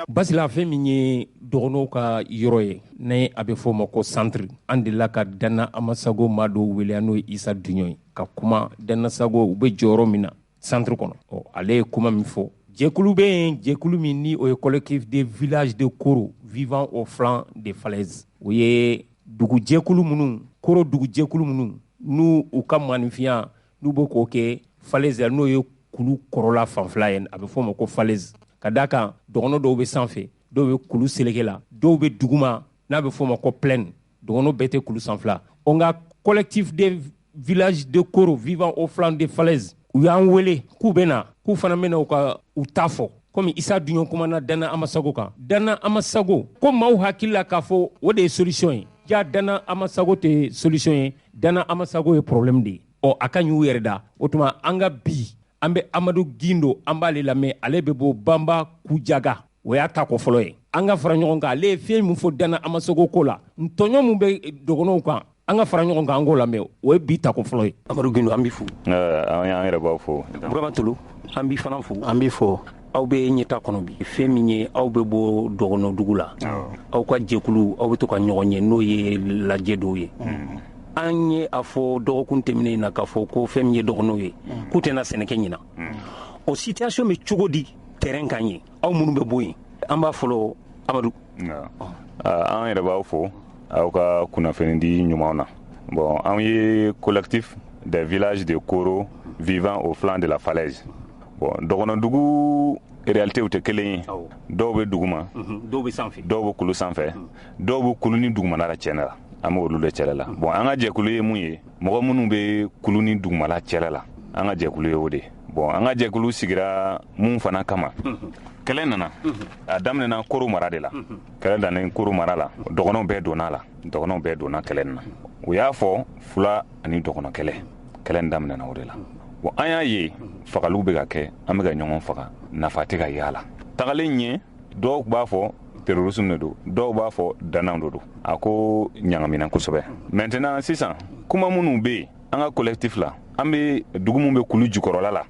Basila fɛn min ye dɔgɔnɔw ka yɔrɔ ye ni a bɛ fɔ o ma ko centre an delila ka Dana Amasago maa dɔw wele n'o ye Isa Duɲɔ ye ka kuma Dana Sago u bɛ jɔyɔrɔ min na centre kɔnɔ ale ye kuma min fɔ jɛkulu bɛ yen jɛkulu min ni o ye collectif des villages de Koro vivant au flanc des falaises o ye dugujɛkulu minnu Koro dugujɛkulu minnu n'u u ka maanifinya n'u bɛ k'o kɛ falaise n'o ye kulu kɔrɔla fanfɛla ye a bɛ fɔ o ma ko falaise ka d'a kan dɔgɔnɔ dɔw bɛ sanfɛ dɔw bɛ kulu seleke la dɔw bɛ duguma n'a bɛ fɔ o ma ko plaine dɔgɔnɔ bɛɛ tɛ kulu sanfɛla nka collectif des villages de Koro vivant au flanc des falaises u y'an wele k'u bɛ na k'u fana bɛ na u ta fɔ komi Isa Duɲɔ kumana Dana Amasago kan Dana Amasago ko maaw hakili la k'a fɔ o de ye solution ye ja Dana Amasago tɛ solution ye Dana Amasago ye problème de ye a ka ɲi u yɛrɛ da o tuma an ka bi an bɛ Amadu Gindo an b'ale lamɛn ale bɛ bɔ Banba Kujaga o y'a ta ko fɔlɔ ye an ka fara ɲɔgɔn kan ale ye fɛn min fɔ Dana Amasago ko la ntɔɲɔ min bɛ dɔgɔnɔw kan an ka fara ɲɔgɔn kan an k'o lamɛn o ye bi ta ko fɔlɔ ye. Amadu Gindo an b'i fo. an yɛrɛ b'aw fo. Burama Tolo an b'i fana fo. an b'i fo. aw bɛ ɲɛta kɔnɔ bi fɛn min ye aw bɛ bɔ dɔgɔnɔ dugu la aw ka jɛkulu aw bɛ to ka ɲɔgɔn ye n'o ye lajɛ dɔw ye an ye a fɔ dɔgɔkun tɛmɛnen na k'a fɔ ko fɛn min ye dɔgɔnɔw ye k'u tɛna sɛnɛkɛ ɲina o situation bɛ cogo di terrain kan ye aw minnu bɛ bɔ yen an b'a fɔlɔ Amadu. an yɛrɛ b'aw fo aw ka kunnafoni di ɲumanw na bon an ye collectif des villages de Koro vivant au flanc de la falaise bon dɔgɔnɔdugu réalité tɛ kelen ye dɔw bɛ duguma dɔw bɛ sanfɛ dɔw bɛ kulu sanfɛ dɔw bɛ kulu ni dugumana la cɛnɛ la an bɛ olu de cɛlɛ la bon an ka jɛkulu ye mun ye mɔgɔ minnu bɛ kulu ni dugumala cɛlɛ la an ka jɛkulu ye o de bon an ka jɛkulu sigira mun fana kama kɛlɛ nana a daminɛna Koro mara de la kɛlɛ dannen Koro mara la dɔgɔnɔw bɛɛ donna la dɔgɔnɔw bɛɛ donna kɛlɛ nin na u y'a fɔ fula ani dɔgɔnɔ kɛlɛ nin daminɛna o de la bon an y'a ye fagaliw bɛ ka kɛ an bɛ ka ɲɔgɔn faga nafa tɛ ka y'a la tagalen ɲɛ dɔw b'a fɔ terrorisme de don dɔw b'a fɔ danaw de don a ko ɲagamina kosɛbɛ maintenant sisan kuma minnu bɛ yen an ka collectif la an bɛ dugu min bɛ kulu jukɔrɔla la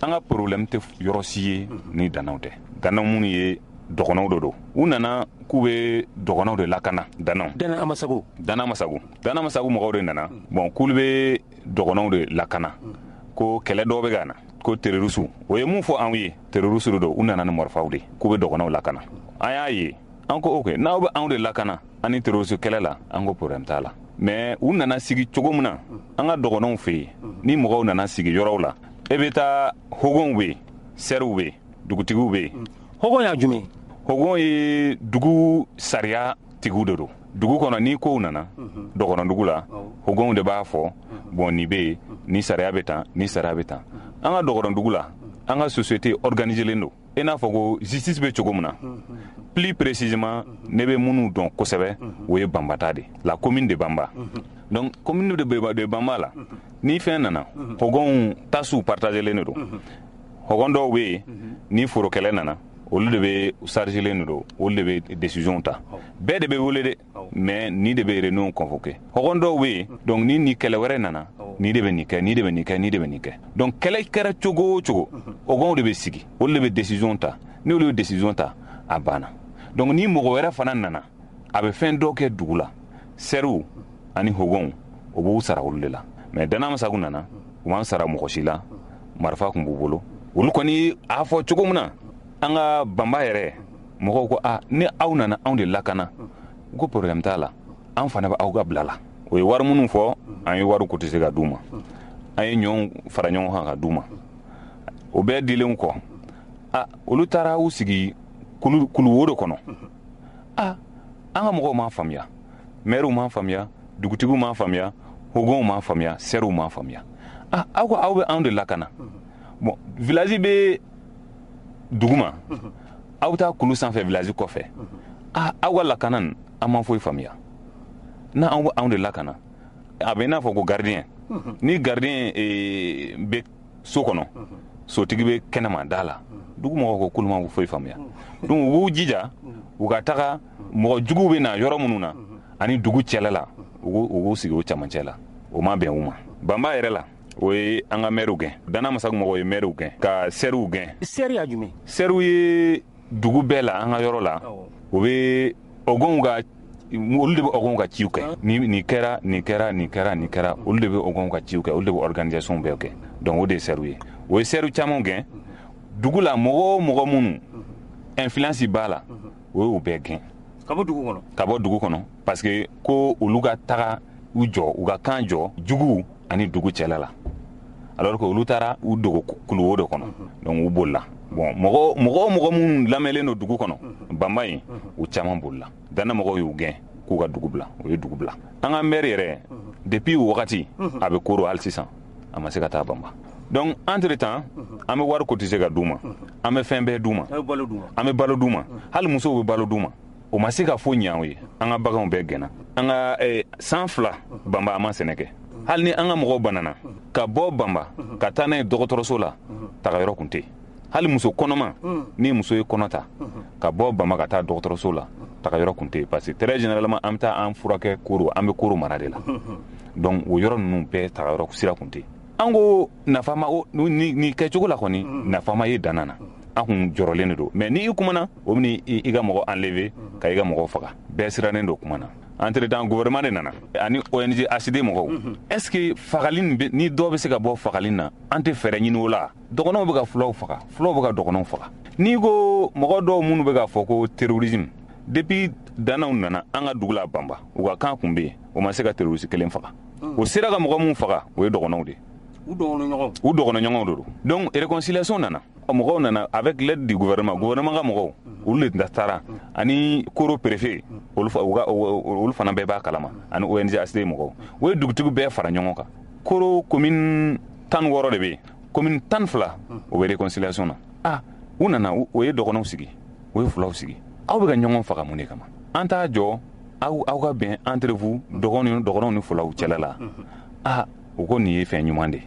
an ka problème tɛ yɔrɔ si ye ni danaw tɛ danaw minnu ye dɔgɔnɔw de don u nana k'u bɛ dɔgɔnɔw de lakana danaw Dana Amasago mɔgɔw de nana bon k'olu bɛ dɔgɔnɔw de lakana ko kɛlɛ dɔw bɛ ka na ko terroriste o ye mun fɔ anw ye terroriste de don u nana ni marifaw de k'u bɛ dɔgɔnɔw lakana an y'a ye an ko ok n'aw bɛ anw de lakana an ni terroriste kɛlɛ la an ko problème t'a la mais u nana sigi cogo min na an ka dɔgɔnɔw fɛ yen ni mɔgɔw nana sigi yɔrɔw la e bɛ taa hogonw bɛ yen sɛriw bɛ yen dugutigiw bɛ yen hogon y'a jumɛn hogon ye dugu sariya tigiw de don dugu kɔnɔ ni kow nana dɔgɔnɔdugu la hogonw de b'a fɔ bon nin bɛ yen ni sariya bɛ tan ni sariya bɛ tan an ka dɔgɔnɔdugu la an ka société organiselen don i n'a fɔ ko justice bɛ cogo min na plus précisément ne bɛ minnu dɔn kosɛbɛ o ye Banbata de la commune de Banba donc commune de Bamba la ni fɛn nana hogon tasu partagelen do hogon dɔw bɛ yen ni foro kɛlɛ nana olu de bɛ chargelen do olu de bɛ décision ta bɛɛ de bɛ wele dɛ mais ni de bɛ réunion convoquer hogon dɔw bɛ yen donc ni kɛlɛ wɛrɛ nana ni de bɛ nin kɛ ni de bɛ nin kɛ ni de bɛ nin kɛ donc kɛlɛ kɛra cogo o cogo hogon de bɛ sigi olu de bɛ décision ta ni olu ye décision ta a banna donc ni mɔgɔ wɛrɛ fana nana a bɛ fɛn dɔ kɛ dugu la sɛriw ani hogon o b'u sara olu de la mais Dana Masagu nana u m'an sara mɔgɔ si la marifa kun b'u bolo olu kɔni a fɔ cogo min na an ka Bamba yɛrɛ mɔgɔw ko ni aw nana anw de lakana u ko problème t'a la an fana bɛ aw ka bila la o ye wari minnu fɔ an ye wari cotiser ka d'u ma an ye ɲɔgɔn fara ɲɔgɔn kan ka d'u ma o bɛɛ dilen kɔ olu taara u sigi kulu woro kɔnɔ an ka mɔgɔw m'a faamuya maire m'a faamuya dugutigiw m'a faamuya hogonw m'a faamuya sɛriw m'a faamuya aw ko aw bɛ anw de lakana bon village bɛ dugu ma aw taa kulu sanfɛ village kɔfɛ aw ka lakana nin an ma foyi faamuya na anw bɛ anw de lakana a bɛ i n'a fɔ ko gardien ni gardien bɛ so kɔnɔ sotigi bɛ kɛnɛma da la dugu mɔgɔw ko kulu ma foyi faamuya donc u b'u jija u ka taga mɔgɔ juguw bɛ na yɔrɔ minnu na ani dugu cɛla la u k'u sigi o camancɛ la o ma bɛn u ma Bamba yɛrɛ la o ye an ka maire gɛn Dana Masagu mɔgɔw ye maire gɛn ka sɛriw gɛn sɛri y'a jumɛn sɛriw ye dugu bɛɛ la an ka yɔrɔ la o bɛ ɔgɔnw ka olu de bɛ ɔgɔnw ka ciw kɛ nin kɛra olu de bɛ ɔgɔnw ka ciw kɛ olu de bɛ organisation bɛɛ kɛ donc o de ye sɛriw ye o ye sɛriw caman gɛn dugu la mɔgɔ o mɔgɔ minnu influence b'a la o ye u bɛɛ gɛn ka bɔ dugu kɔnɔ parce que ko olu ka taga u jɔ u ka kan jɔ juguw ani dugu cɛla la alors que olu taara u dogo kulu wo de kɔnɔ donc u bolila bon mɔgɔ minnu lamɛnlen don dugu kɔnɔ Bamba in u caman bolila Dana mɔgɔw y'u gɛn k'u ka dugu bila u ye dugu bila an ka maire yɛrɛ depuis o wagati a bɛ koro hali sisan a ma se ka taa Bamba donc entre temps an bɛ wari cotiser ka d'u ma an bɛ fɛn bɛɛ d'u ma an bɛ balo d'u ma hali musow bɛ balo d'u ma o ma se ka fo ɲɛ o ye an ka baganw bɛɛ gɛnna an ka san 2 Bamba a ma sɛnɛ kɛ hali ni an ka mɔgɔw banana ka bɔ Bamba ka taa n'a ye dɔgɔtɔrɔso la taga yɔrɔ kun tɛ hali muso kɔnɔma ni muso ye kɔnɔ ta ka bɔ Bamba ka taa dɔgɔtɔrɔso la taga yɔrɔ kun tɛ parce que très généralement an bɛ taa an furakɛ koro an bɛ koro mara de la donc o yɔrɔ ninnu bɛɛ taga yɔrɔ sira kun tɛ an ko nafama ni kɛcogo la kɔni nafama ye Dana na an kun jɔrɔlen de don mais ni i kumana o bɛ i ka mɔgɔ enlever ka i ka mɔgɔ faga bɛɛ sirannen don kuma na entre temps gouvernement de nana ani ONG ACD mɔgɔw est ce que fagali ni dɔ bɛ se ka bɔ fagali na an tɛ fɛɛrɛ ɲini o la dɔgɔnɔw bɛ ka fulaw faga fulaw bɛ ka dɔgɔnɔw faga n'i ko mɔgɔ dɔw minnu bɛ ka fɔ ko terrorisme depuis Danaw nana an ka dugu la Bamba u ka kan kun bɛ yen o ma se ka terroriste kelen faga o sera ka mɔgɔ minnu faga o ye dɔgɔnɔw de u dɔgɔnɔɲɔgɔnw de don donc réconciliation nana mɔgɔw nana avec l'aide du gouvernement ka mɔgɔw olu de taara ani koro préfet olu fana bɛɛ b'a kalama ani ONG ACD mɔgɔw o ye dugutigi bɛɛ fara ɲɔgɔn kan koro commune 16 de bɛ yen commune 12 o bɛ réconciliation na u nana o ye dɔgɔnɔw sigi o ye fulaw sigi aw bɛ ka ɲɔgɔn faga mun de kama an t'a jɔ aw ka bɛn entre vous dɔgɔnɔw ni fulaw cɛla la u ko nin ye fɛn ɲuman de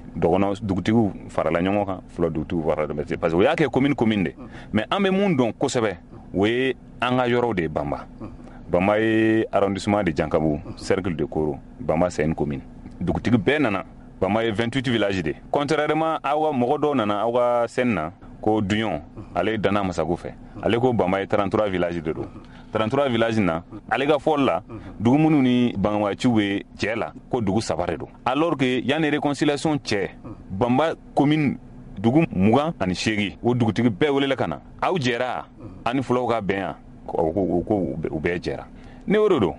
dugutigiw farala ɲɔgɔn kan fula dugutigiw farala parce que o y'a kɛ commune de mais an bɛ mun dɔn kosɛbɛ o ye an ka yɔrɔw de ye Bamba ye arrondissement de Jankabu cercle de Koro Bamba c'est une commune dugutigi bɛɛ nana Bamba ye 28 villages de contrairement aw ka mɔgɔ dɔw nana aw ka scène na ko Duɲɔn ale ye Dana Masagu fɛ ale ko Bamba ye 33 villages de don 33 villages na ale ka fɔli la dugu minnu ni bangawaciw bɛ cɛ la ko dugu 3 de don alors que yanni réconciliation cɛ Bamba commune dugu 28 o dugutigi bɛɛ welela ka na aw jɛra ani fulaw ka bɛn yan u bɛɛ jɛra ne o de don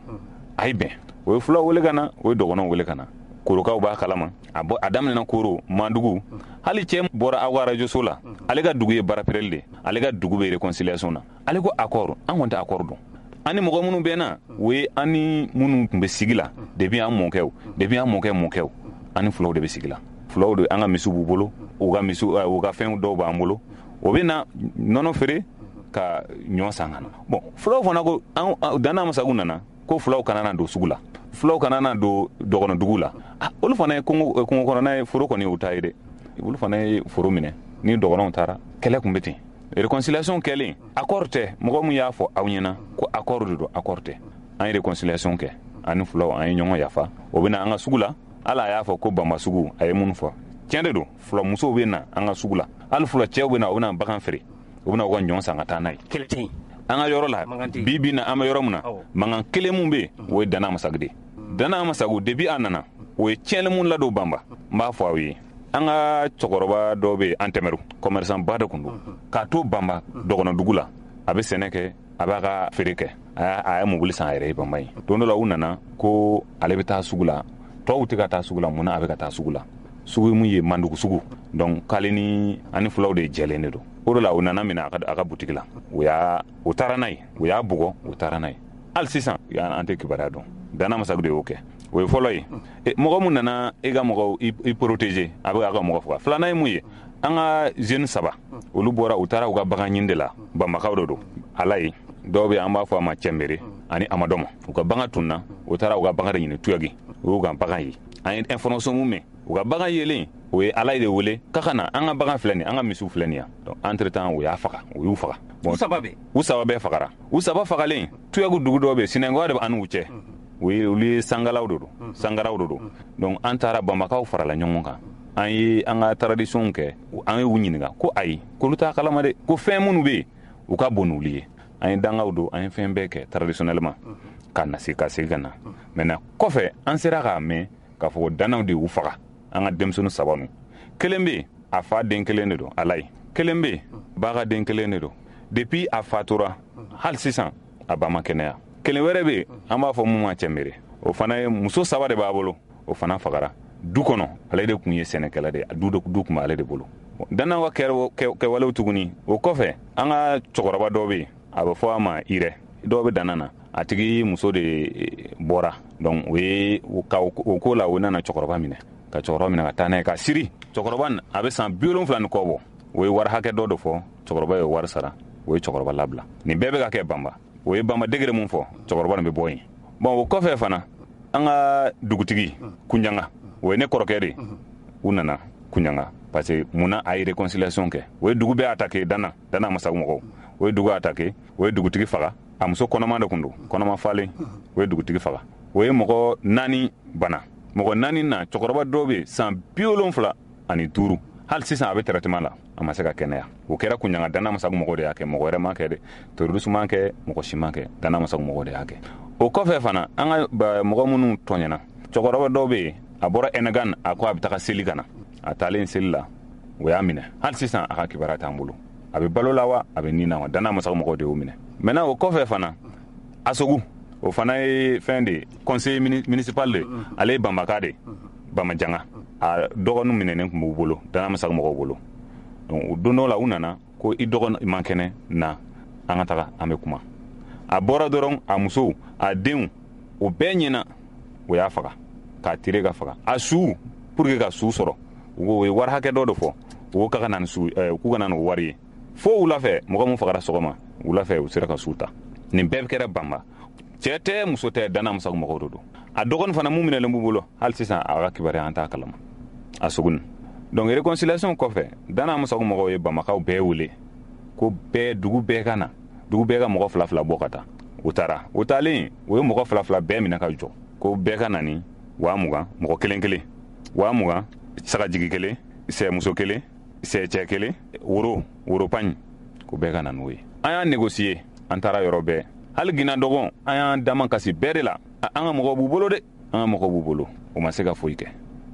a ye bɛn o ye fulaw wele ka na o ye dɔgɔnɔw wele ka na korokaw b'a kalama a daminɛna koro mandugu hali cɛ bɔra aw ka radio so la ale ka dugu ye barapɛrɛli de ale ka dugu bɛ réconciliation na ale ko accord an kɔni tɛ accord dɔn ani mɔgɔ minnu bɛ na o ye ani minnu tun bɛ sigi la depuis an mɔkɛw ani fulaw de bɛ sigi la fulaw de an ka misiw b'u bolo u ka fɛn dɔw b'an bolo o bɛ na nɔnɔ feere ka ɲɔ san ka na bon fulaw fana ko Dana Masagu nana ko fulaw kana na don sugu la fulaw kana na do dɔgɔnɔ dugu la olu fana ye kungo kɔnɔna ye foro kɔni u ta ye dɛ olu fana ye foro minɛ ni dɔgɔnɔw taara kɛlɛ kun bɛ ten réconciliation kɛlen accord tɛ mɔgɔ mun y'a fɔ aw ɲɛna ko accord de don accord tɛ an ye réconciliation kɛ ani fulaw an ye ɲɔgɔn yafa o bɛ na an ka sugu la ala y'a fɔ ko banba sugu a ye mun fɔ tiɲɛ de don fula musow bɛ na an ka sugu la hali fula cɛw bɛ na u bɛ na bagan feere u bɛ na u ka ɲɔgɔn san ka taa n'a ye kɛlɛ tɛ yen an ka yɔrɔ la bi na an bɛ yɔrɔ min na mankan kelen mun bɛ yen o ye Dana Masagu de Dana Masagu depuis a nana o ye tiɲɛli mun ladon banba n b'a fɔ aw ye an ka cɛkɔrɔba dɔ bɛ yen an tɛmɛru commerçant ba de tun don k'a to banba dɔgɔnɔ dugu la a bɛ sɛnɛ kɛ a b'a ka feere kɛ a ye mobili san a yɛrɛ ye banba ye don dɔ la u nana ko ale bɛ taa sugu la tɔw tɛ ka taa sugu la mun na a bɛ ka taa sugu la sugu mun ye Mandugu sugu donc k'ale ni ani fulaw de jɛlen de don o de la u nana minɛ a ka butigi la u taara n'a ye u y'a bugɔ u taara n'a ye hali sisan an tɛ kibaruya dɔn Dana Masagu de y'o kɛ o ye fɔlɔ ye mɔgɔ mun nana e ka mɔgɔw i protéger a bɛ a ka mɔgɔ faga filanan ye mun ye an ka jeunes 3 olu bɔra u taara u ka bagan ɲini de la banbakaw de don ala ye dɔw bɛ an b'a fɔ a ma cɛmbere ani amadɔmɔ u ka bagan tunna u taara u ka bagan de ɲini tuyagi u y'u ka bagan ye an ye information mun mɛn u ka bagan yelen o ye ala de wele ka na an ka bagan filɛ nin an ka misiw filɛ nin yan donc entre temps u y'a faga u y'u faga u saba bɛɛ fagara u saba fagalen tuyagu dugu dɔw bɛ sinɛngɔ de an n'u cɛ olu ye sangaraw de don donc an taara banbakaw farala ɲɔgɔn kan an ye an ka tradition kɛ an ye u ɲininka ko ayi k'olu t'a kalama dɛ ko fɛn minnu bɛ yen u ka bon n'olu ye an ye dangaw don an ye fɛn bɛɛ kɛ traditionnellement ka segin ka na maintenant kɔfɛ an sera k'a mɛn k'a fɔ ko danaw de y'u faga an ka denmisɛnnin 3 nu kelen bɛ yen a fa den kelen de don ala ye kelen bɛ yen ba ka den kelen de don depuis a fatura hali sisan a ba ma kɛnɛya kelen wɛrɛ bɛ yen an b'a fɔ mun ma cɛmbere o fana ye muso 3 de b'a bolo o fana fagara du kɔnɔ ale de tun ye sɛnɛkɛla de ye du tun bɛ ale de bolo danaw ka kɛwalew tuguni o kɔfɛ an ka cɛkɔrɔba dɔw bɛ yen a bɛ fɔ a ma irɛ dɔw bɛ dana na a tigi muso de bɔra donc o ko la o nana cɛkɔrɔba minɛ ka cɛkɔrɔba minɛ ka taa n'a ye ka siri cɛkɔrɔba a bɛ san 70 ni kɔ bɔ o ye wari hakɛ dɔ de fɔ cɛkɔrɔba ye wari sara o ye cɛkɔrɔba labila nin bɛɛ bɛ ka kɛ banba o ye banba degere mun fɔ cɛkɔrɔba nin bɛ bɔ yen bon o kɔfɛ fana an ka dugutigi Kunjanga o ye ne kɔrɔkɛ de u nana Kunjanga parce que munna a ye réconciliation kɛ o ye dugu bɛɛ attaqué Dana Masagu mɔgɔw o ye dugu attaqué o ye dugutigi faga a muso kɔnɔma de kun don kɔnɔma falen o ye dugutigi faga o ye mɔgɔ 4 bana mɔgɔ 4 na cɛkɔrɔba dɔw bɛ san 75 hali sisan a bɛ traitement la a ma se ka kɛnɛya o kɛra Kunjanga Dana Masagu mɔgɔw de y'a kɛ mɔgɔ wɛrɛ ma kɛ dɛ terrorisme ma kɛ mɔgɔ si ma kɛ Dana Masagu mɔgɔw de y'a kɛ o kɔfɛ fana an ka mɔgɔ minnu tɔɲɛna cɛkɔrɔba dɔw bɛ yen a bɔra Enegan a ko a bɛ taga seli ka na a taalen seli la o y'a minɛ hali sisan a ka kibaruya t'an bolo a bɛ balo la wa a bɛ nin na wa Dana Masagu mɔgɔw de y'o minɛ maintenant o kɔfɛ fana Asogu o fana ye fɛn de conseil municipal de ale ye banbaka de Bamajanga a dɔgɔninw minɛnen tun b'u bolo Dana Masagu mɔgɔw bolo donc don dɔ la u nana ko i dɔgɔnin man kɛnɛ na an ka taga an bɛ kuma a bɔra dɔrɔn a musow a denw o bɛɛ ɲɛna o y'a faga k'a tire ka faga a su pour que ka su sɔrɔ o ye wari hakɛ dɔ de fɔ o ka na ni su k'u ka na n'o wari ye fo wula fɛ mɔgɔ min fagara sɔgɔma wula fɛ u sera ka su ta nin bɛɛ kɛra banba cɛ tɛ muso tɛ Dana Masagu mɔgɔw de don a dɔgɔnin fana mun minɛlen b'u bolo hali sisan a ka kibaruya an t'a kalama a suguni donc réconciliation kɔfɛ Dana Masagu mɔgɔw ye banbakaw bɛɛ wele ko dugu bɛɛ ka na dugu bɛɛ ka mɔgɔ 2 bɔ ka taa u taara u taalen o ye mɔgɔ 2 bɛɛ minɛ ka jɔ ko bɛɛ ka na ni 20,000 mɔgɔ 1 20,000 sagajigi 1 sɛmuso 1 sɛcɛ 1 woro pagne ko bɛɛ ka na n'o ye an y'a négocier an taara yɔrɔ bɛɛ hali gina dɔgɔn an y'an daman kasi bɛɛ de la an ka mɔgɔw b'u bolo dɛ an ka mɔgɔw b'u bolo o ma se ka foyi kɛ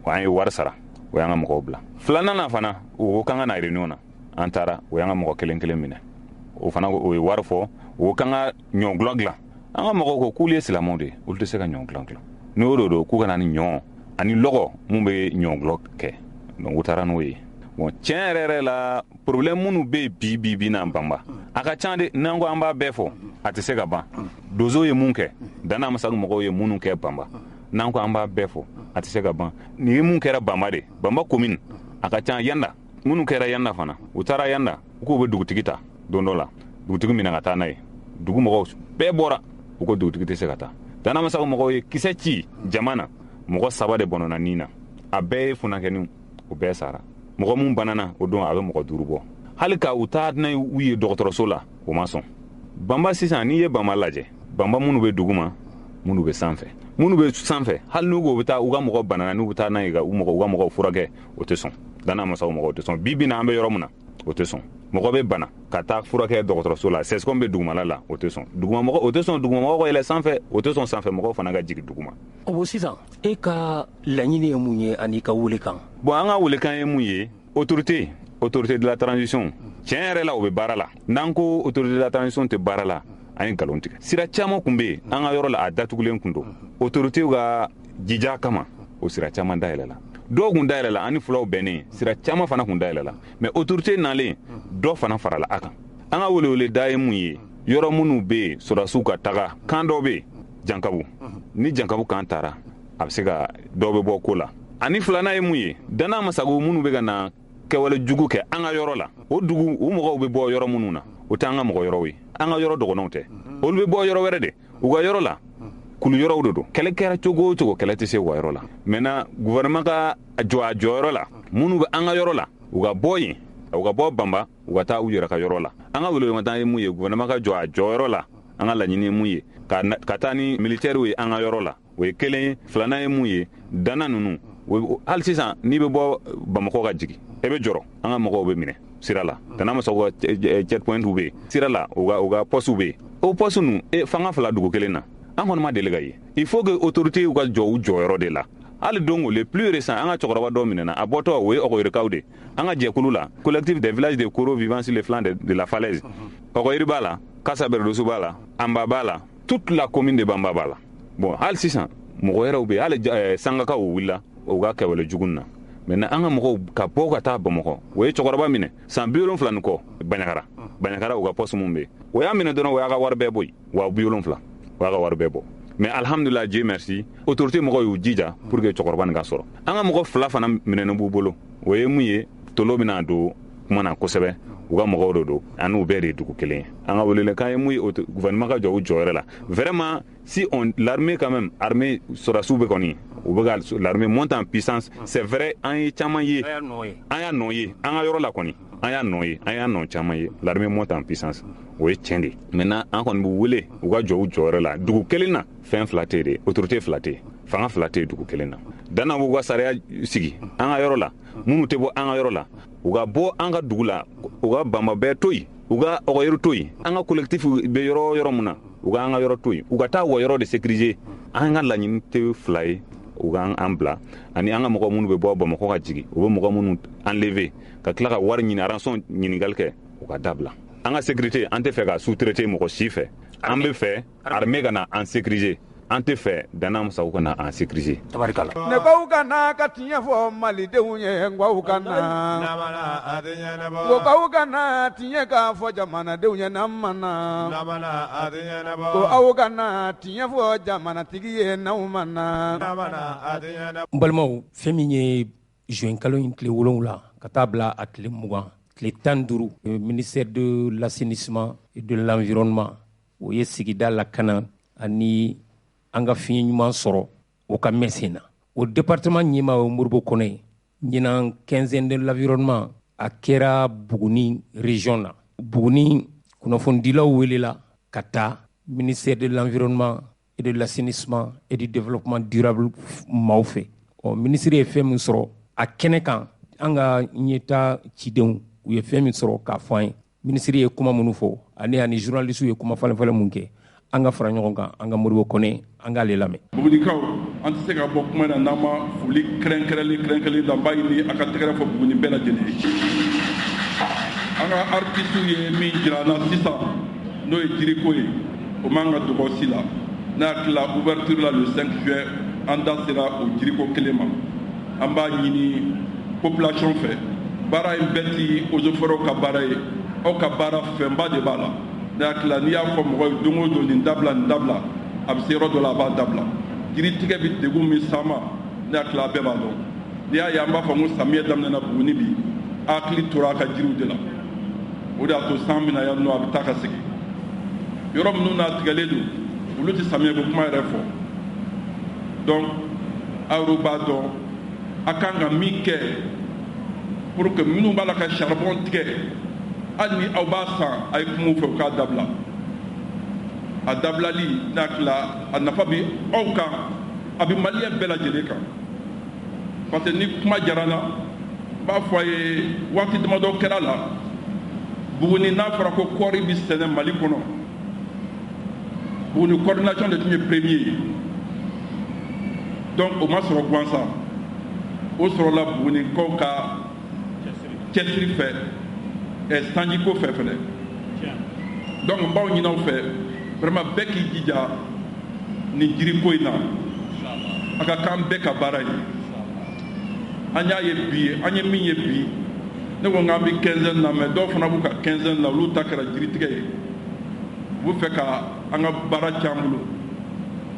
wa an ye wari sara o y'an ka mɔgɔw bila filanan na fana o ko k'an ka na réunion na an taara o y'an ka mɔgɔ 1 minɛ o fana o ye wari fɔ o k'an ka ɲɔ dilan an ka mɔgɔw ko k'olu ye silamɛw de olu tɛ se ka ɲɔ dilan n'o de don k'u ka na ni ɲɔ ani lɔgɔ mun bɛ ɲɔ kɛ donc u taara n'o ye bon tiɲɛ yɛrɛ la problème minnu bɛ bi n'an banba a ka ca de n'an ko an b'a bɛɛ fɔ a tɛ se ka ban dozo ye mun kɛ Dana Masagu mɔgɔw ye minnu kɛ banba n'an ko an b'a bɛɛ fɔ a tɛ se ka ban nin ye mun kɛra banba de banba commune a ka ca yanda minnu kɛra yanda fana u taara yanda u k'u bɛ dugutigi ta don dɔ la dugutigi minɛ ka taa n'a ye dugu mɔgɔw bɛɛ bɔra u ko dugutigi tɛ se ka taa dana masa mɔgɔw ye kisɛ ci jamana mɔgɔ 3 de bɔnɔna nin na a bɛɛ ye funankɛniw o bɛɛ sara mɔgɔ mun banana o don a bɛ mɔgɔ 5 bɔ hali ka u taa n'a u ye dɔgɔtɔrɔso la o ma sɔn Bamba sisan n'i ye Bamba lajɛ Bamba minnu bɛ duguma minnu bɛ sanfɛ minnu bɛ sanfɛ hali n'u ko u bɛ taa u ka mɔgɔ banana n'u bɛ taa n'a ye ka u ka mɔgɔw furakɛ o tɛ sɔn dana masaw mɔgɔw tɛ sɔn bi na an bɛ yɔrɔ min na o tɛ sɔn mɔgɔ bɛ bana ka taa furakɛ dɔgɔtɔrɔso la CSCOM bɛ dugumala la o tɛ sɔn dugumamɔgɔ o tɛ sɔn dugumamɔgɔ ka yɛlɛ sanfɛ o tɛ sɔn sanfɛ mɔgɔw fana ka jigin duguma. O sisan e ka laɲini ye mun ye ani ka welekan. Bon an ka welekan ye mun ye autorité de la transition tiɲɛ yɛrɛ la o bɛ baara la n'an ko autorité de la transition tɛ baara la an ye nkalon tigɛ sira caman kun bɛ yen an ka yɔrɔ la a datugulen kun don autorité ka jija kama o sira caman dayɛlɛ la dɔw kun dayɛlɛ la ani fulaw bɛnnen sira caman fana kun dayɛlɛ la mais autorité nalen dɔ fana farala a kan an ka welewele da ye mun ye yɔrɔ minnu bɛ yen sɔrɔdasiw ka taga kan dɔ bɛ yen jankabu ni jankabu kan taara a bɛ se ka dɔw bɛ bɔ ko la ani filanan ye mun ye dana masago minnu bɛ ka na kɛwale jugu kɛ an ka yɔrɔ la o dugu u mɔgɔw bɛ bɔ yɔrɔ minnu na o tɛ an ka mɔgɔ yɔrɔw ye an ka yɔrɔ dɔgɔnɔw tɛ olu bɛ bɔ yɔrɔ wɛrɛ de u ka yɔrɔ la kulu yɔrɔw de don kɛlɛ kɛra cogo o cogo kɛlɛ tɛ se u ka yɔrɔ la maintenant gouvernement ka jɔ a jɔyɔrɔ la minnu bɛ an ka yɔrɔ la u ka bɔ yen u ka bɔ Bamba u ka taa u yɛrɛ ka yɔrɔ la an ka welemada ye mun ye gouvernement ka jɔ a jɔyɔrɔ la an ka laɲini ye mun ye ka taa ni militaires ye an ka yɔrɔ la o ye kelen ye filanan ye mun ye dana ninnu hali sisan n'i bɛ bɔ Bamakɔ ka jigin e bɛ jɔrɔ an ka mɔgɔw bɛ minɛ sira la dana ma sɔn ka checkpoint bɛ yen sira la u ka poste bɛ yen o poste ninnu fanga 2 dugu kelen na an kɔni ma deli ka ye il faut que autorité u ka jɔ u jɔyɔrɔ de la hali don le plus récent an ka cɛkɔrɔba dɔ minɛna a bɔtɔ o ye ɔgɔyirikaw de an ka jɛkulu la collectif des villages de Koro vivant sur les flancs de la falaise ɔgɔyiri b'a la Kasaberedosu b'a la Amba b'a la toute la commune de Bamba b'a la bon hali sisan mɔgɔ yɛrɛw bɛ yen hali sangakaw wulila u ka kɛwale jugu na maintenant an ka mɔgɔw ka bɔ ka taa Bamakɔ o ye cɛkɔrɔba minɛ san 70 ni kɔ Baɲakara u ka poste mun bɛ yen o y'a minɛ dɔrɔn o y'a ka wari bɛɛ bɔ yen wa 70 o y'a ka wari bɛɛ bɔ mais alhamdulillah Dieu merci autorité mɔgɔw y'u jija pour que cɛkɔrɔba nin ka sɔrɔ an ka mɔgɔ 2 fana minɛnen b'u bolo o ye mun ye tolo bɛna don kuma na kosɛbɛ u ka mɔgɔw de don an n'u bɛɛ de ye dugu kelen ye an ka welelekan ye mun ye gouvernement ka jɔ u jɔyɔrɔ la vraiment si l'armée quand même armée sɔrɔdasiw bɛ kɔni u bɛ ka l'armée monte en puissance c'est vrai an ye caman ye an y'a nɔ ye an ka yɔrɔ la kɔni an y'a nɔ caman ye l'armée monte en puissance o ye tiɲɛ de maintenant an kɔni b'u wele u ka jɔ u jɔyɔrɔ la dugu kelen na fɛn 2 tɛ de autorité 2 tɛ fanga 2 tɛ dugu kelen na dana b'u ka sariya sigi an ka yɔrɔ la minnu tɛ bɔ an ka yɔrɔ la u ka bɔ an ka dugu la u ka Bamba bɛɛ to yen u ka ɔgɔyiri to yen an ka collectif bɛ yɔrɔ min na u ka an ka yɔrɔ to yen u ka taa wa yɔrɔ de sécuriser an ka laɲini tɛ 2 ye u ka an bila ani an ka mɔgɔ minnu bɛ bɔ Bamakɔ ka jigin u bɛ mɔgɔ minnu enlever ka tila ka wari ɲini rançon ɲininkali kɛ u ka dabila an ka sécurité an tɛ fɛ ka sous-traiter mɔgɔ si fɛ an bɛ fɛ armée ka na an sécuriser an tɛ fɛ dana musaw ka na an sécuriser tabarikala ne baw ka na ka tiɲɛ fɔ malidenw ye ngwaw ka na ko baw ka na tiɲɛ ka fɔ jamanadenw ye n'an ma na ko aw ka na tiɲɛ fɔ jamanatigi ye n'aw ma na n balimaw fɛn min ye juin kalo in tile 7 ka taa bila a tile 20 tile 15 ministère de l'assainissement et de l'environnement o ye sigida lakana ani an ka fiɲɛ ɲuman sɔrɔ o ka mɛn sen na o département ɲɛma o Moribo Kɔnɛ ye ɲinan 15 de l'environnement a kɛra Buguni région na Buguni kunnafonidilaw welela ka taa ministère de l'environnement et de l'assainissement et du développement durable maaw fɛ ministre ye fɛn min sɔrɔ a kɛnɛ kan an ka ɲɛta cidenw u ye fɛn min sɔrɔ k'a fɔ an ye ministre ye kuma minnu fɔ ani journaliste ye kuma falen mun kɛ an ka fara ɲɔgɔn kan an ka Moribo Kɔnɛ an k'ale lamɛn. Bugunikaw an tɛ se ka bɔ kuma na n'an ma foli kɛrɛnkɛrɛnlen da b'a ɲini a ka tɛgɛrɛ fɔ Buguni bɛɛ lajɛlen ye. An ka artiste ye min jira an na sisan n'o ye jiriko ye o man ka dɔgɔ si la n'a hakilila ouverture la le 5 juin an da sera o jiriko kelen ma an b'a ɲini population fɛ baara in bɛɛ ti eaux et forêts ka baara ye aw ka baara fɛnba de b'a la. Ne hakilila n'i y'a fɔ mɔgɔ ye don o don nin dabila a bɛ se yɔrɔ dɔ la a b'a dabila jiri tigɛ bɛ degun min s'an ma ne hakilila a bɛɛ b'a dɔn n'i y'a ye an b'a fɔ ko samiyɛ daminɛna Buguni bi a hakili tora a ka jiriw de la o de y'a to san bɛna yan nɔ a bɛ taa ka segin yɔrɔ minnu n'a tigɛlen don olu tɛ samiyɛ ko kuma yɛrɛ fɔ donc aw b'a dɔn a kan ka min kɛ pour que minnu b'a la ka charbon tigɛ hali ni aw b'a san a ye kuma u fɛ u k'a dabila a dabilali n'a tila a nafa bɛ aw kan a bɛ maliyɛn bɛɛ lajɛlen kan parce que ni kuma diyara n na n b'a fɔ a ye waati damadɔ kɛra la Buguni n'a fɔra ko kɔɔri bɛ sɛnɛ Mali kɔnɔ Buguni coordination de tun ye premier ye donc o ma sɔrɔ gansan o sɔrɔla Bugunikaw ka cɛsiri fɛ sanjiko fɛ fɛnɛ donc n b'aw ɲini aw fɛ vraiment bɛɛ k'i jija nin jiriko in na a ka k'an bɛɛ ka baara ye an y'a ye bi an ye min ye bi ne ko k'an bɛ quinzaine na mais dɔw fana b'u ka quinzaine la olu ta kɛra jiritigɛ ye u bɛ fɛ ka an ka baara cɛ an bolo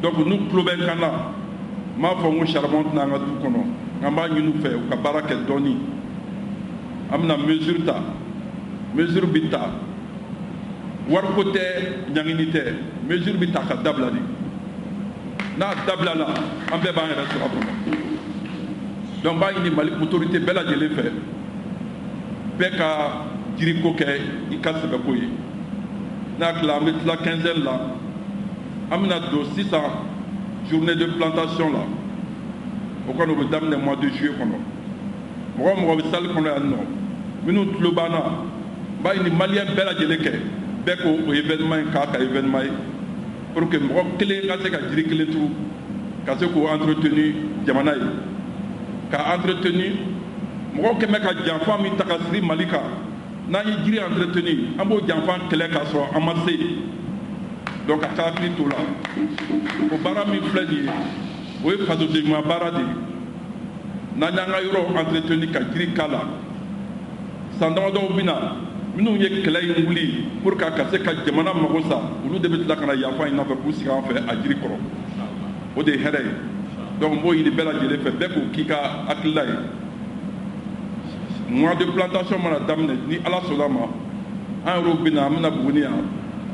donc n'u tulo bɛ n kan na n b'a fɔ n ko charbon tɛna an ka du kɔnɔ an b'a ɲini u fɛ u ka baara kɛ dɔɔni an bɛna mesure ta mesure bɛ ta wariko tɛ ɲangini tɛ mesure bɛ ta ka dabila de n'a dabila la an bɛɛ b'an yɛrɛ sɔrɔ a kɔnɔ donc n b'a ɲini Mali autorité bɛɛ lajɛlen fɛ bɛɛ ka jiriko kɛ i ka sɛbɛko ye n'a tila an bɛ tila quinzaine la an bɛna don sisan journée de plantation la o kɔni o bɛ daminɛ mois de juillet kɔnɔ mɔgɔ o mɔgɔ bɛ salle kɔnɔ yan nɔ minnu tulo b'an na n b'a ɲini maliyɛn bɛɛ lajɛlen kɛ bɛɛ ko o événement in k'a ka événement ye pour que mɔgɔ kelen ka se ka jiri kelen turu ka se k'o entretenu jamana ye ka entretenu mɔgɔ kɛmɛ ka janfan min ta ka siri Mali kan n'an ye jiri entretenu an b'o janfan kɛlɛ k'a sɔrɔ an ma se donc a ka hakili t'o la o baara min filɛ nin ye o ye fasodenɲuman baara de ye n'an y'an ka yɔrɔ entretenu ka jiri k'a la san damadɔw bɛ na minnu ye kɛlɛ in wuli pour que a ka se ka jamana mago sa olu de bɛ tila ka na yafa in nɔfɛ k'u sigi an fɛ a jiri kɔrɔ o de ye hɛrɛ ye donc n b'o ɲini bɛɛ lajɛlen fɛ bɛɛ k'o k'i ka hakilila ye mois de plantation mana daminɛ ni ala sɔnna ma an yɛrɛw bɛ na an bɛna Buguni yan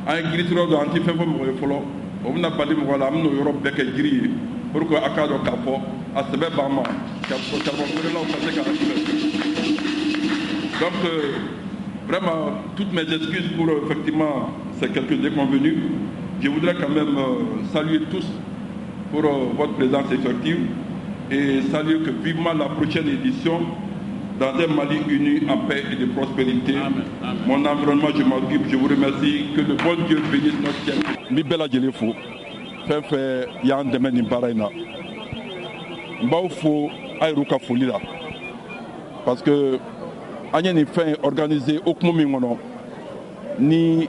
an ye jiri siraw dɔn an tɛ fɛn fɔ mɔgɔ ye fɔlɔ o bɛna bali mɔgɔ la an bɛna o yɔrɔ bɛɛ kɛ jiri ye pour que a k'a dɔn k'a fɔ a sɛbɛn b'an ma charbon feerelaw ka se ka donc vraiment toutes mes excuses pour effectivement ces quelques déconvenus. Je voudrais quand même saluer tous pour votre présence effective et saluer que vivement la prochaine édition dans un Mali uni en paix et de prospérité. Amen. Amen. Mon environnement, je m'occupe. Je vous remercie. Que le bon Dieu bénisse notre ciel. Mi bela jele fo. Fɛn y'an dɛmɛ nin baara in na. N b'aw fo a yɛrɛw ka foli la. Parce que an ye nin fɛn organisé hukumu min kɔnɔ ni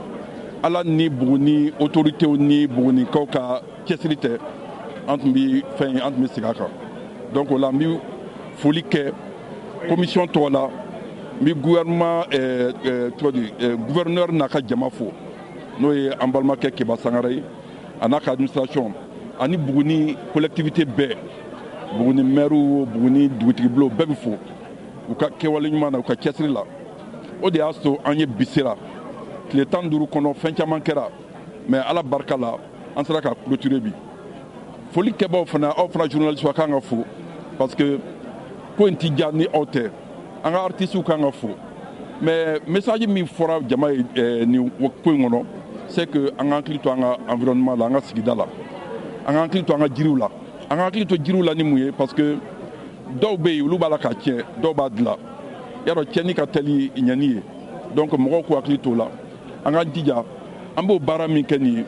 ala ni Buguni autorités ni Bugunikaw ka cɛsiri tɛ an tun bɛ fɛn ye an tun bɛ segin a kan. Donc o la n bɛ foli kɛ commission tɔgɔ la n bɛ gouverneur n'a ka jama fo n'o ye an balimakɛ Keba Sangare ye a n'a ka administration ani Buguni collectivité bɛɛ Buguni maire Buguni dugutigi bulon bɛɛ bɛ fo u ka kɛwale ɲuman na u ka cɛsiri la o de y'a to an ye bi sera tile 15 kɔnɔ fɛn caman kɛra mais ala barika la an sera ka clôturer bi foli kɛbaaw fana aw fana journaliste a kan ka fo parce que ko in ti diya ni aw tɛ an ka artistes kan ka fo mais message min fɔra jama ye nin ko in kɔnɔ c'est que an ka hakili to an ka environnement la an ka sigida la an ka hakili to an ka jiriw la an ka hakili to jiriw la ni mun ye parce que dɔw bɛ yen olu b'a la ka tiɲɛ dɔw b'a dilan yarɔ tiɲɛni ka teli ɲɛni ye donc mɔgɔw k'u hakili t'o la an ka jija an b'o baara min kɛ nin ye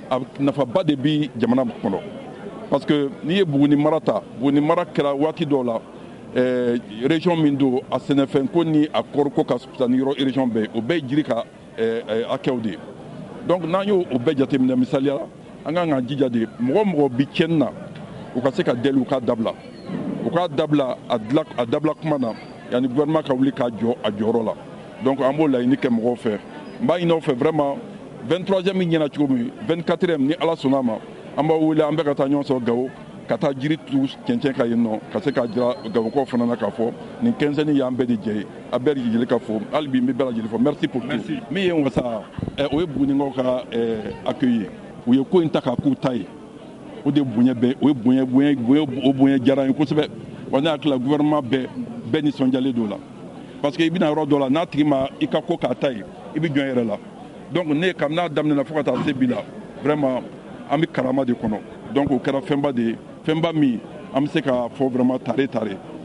a nafaba de bi jamana kɔnɔ parce que n'i ye Buguni mara ta Buguni mara kɛra waati dɔw la région min don a sɛnɛfɛnko ni a kɔɔriko ka fisa ni yɔrɔ région bɛɛ o bɛɛ ye jiri ka hakɛw de ye donc n'an y'o bɛɛ jateminɛ misaliya la an kan k'an jija de mɔgɔ mɔgɔ bi tiɲɛni na u ka se ka deli u k'a dabila u k'a dabila a dabila kuma na yanni gouvernement ka wuli k'a jɔ a jɔyɔrɔ la donc an b'o laɲini kɛ mɔgɔw fɛ n b'a ɲini aw fɛ vraiment 23e min ɲɛna cogo min 24e ni ala sɔnna ma an b'aw wele an bɛɛ ka taa ɲɔgɔn sɔrɔ Gawo ka taa jiri turu cɛncɛn ka yen nɔ ka se k'a jira Gawokaw fana na k'a fɔ nin 15 y'an bɛɛ de jɛ ye a bɛɛ de jeli ka fɔ hali bi n bɛ bɛɛ lajɛlen fɔ merci pour tout min ye n wasa o ye Bugunikaw ka accueil ye u ye ko in ta k'a k'u ta ye o de bonya bɛ o ye bonya diyara ye kosɛbɛ wa ne hakili la gouvernement bɛɛ nisɔndiyalen don o la parce que i bɛna yɔrɔ dɔ la n'a tigi ma i ka ko k'a ta ye i bɛ jɔn i yɛrɛ la donc ne kabini n'a daminɛna fo ka taa se bi la vraiment an bɛ karama de kɔnɔ donc o kɛra fɛnba de ye fɛnba min an bɛ se k'a fɔ vraiment tare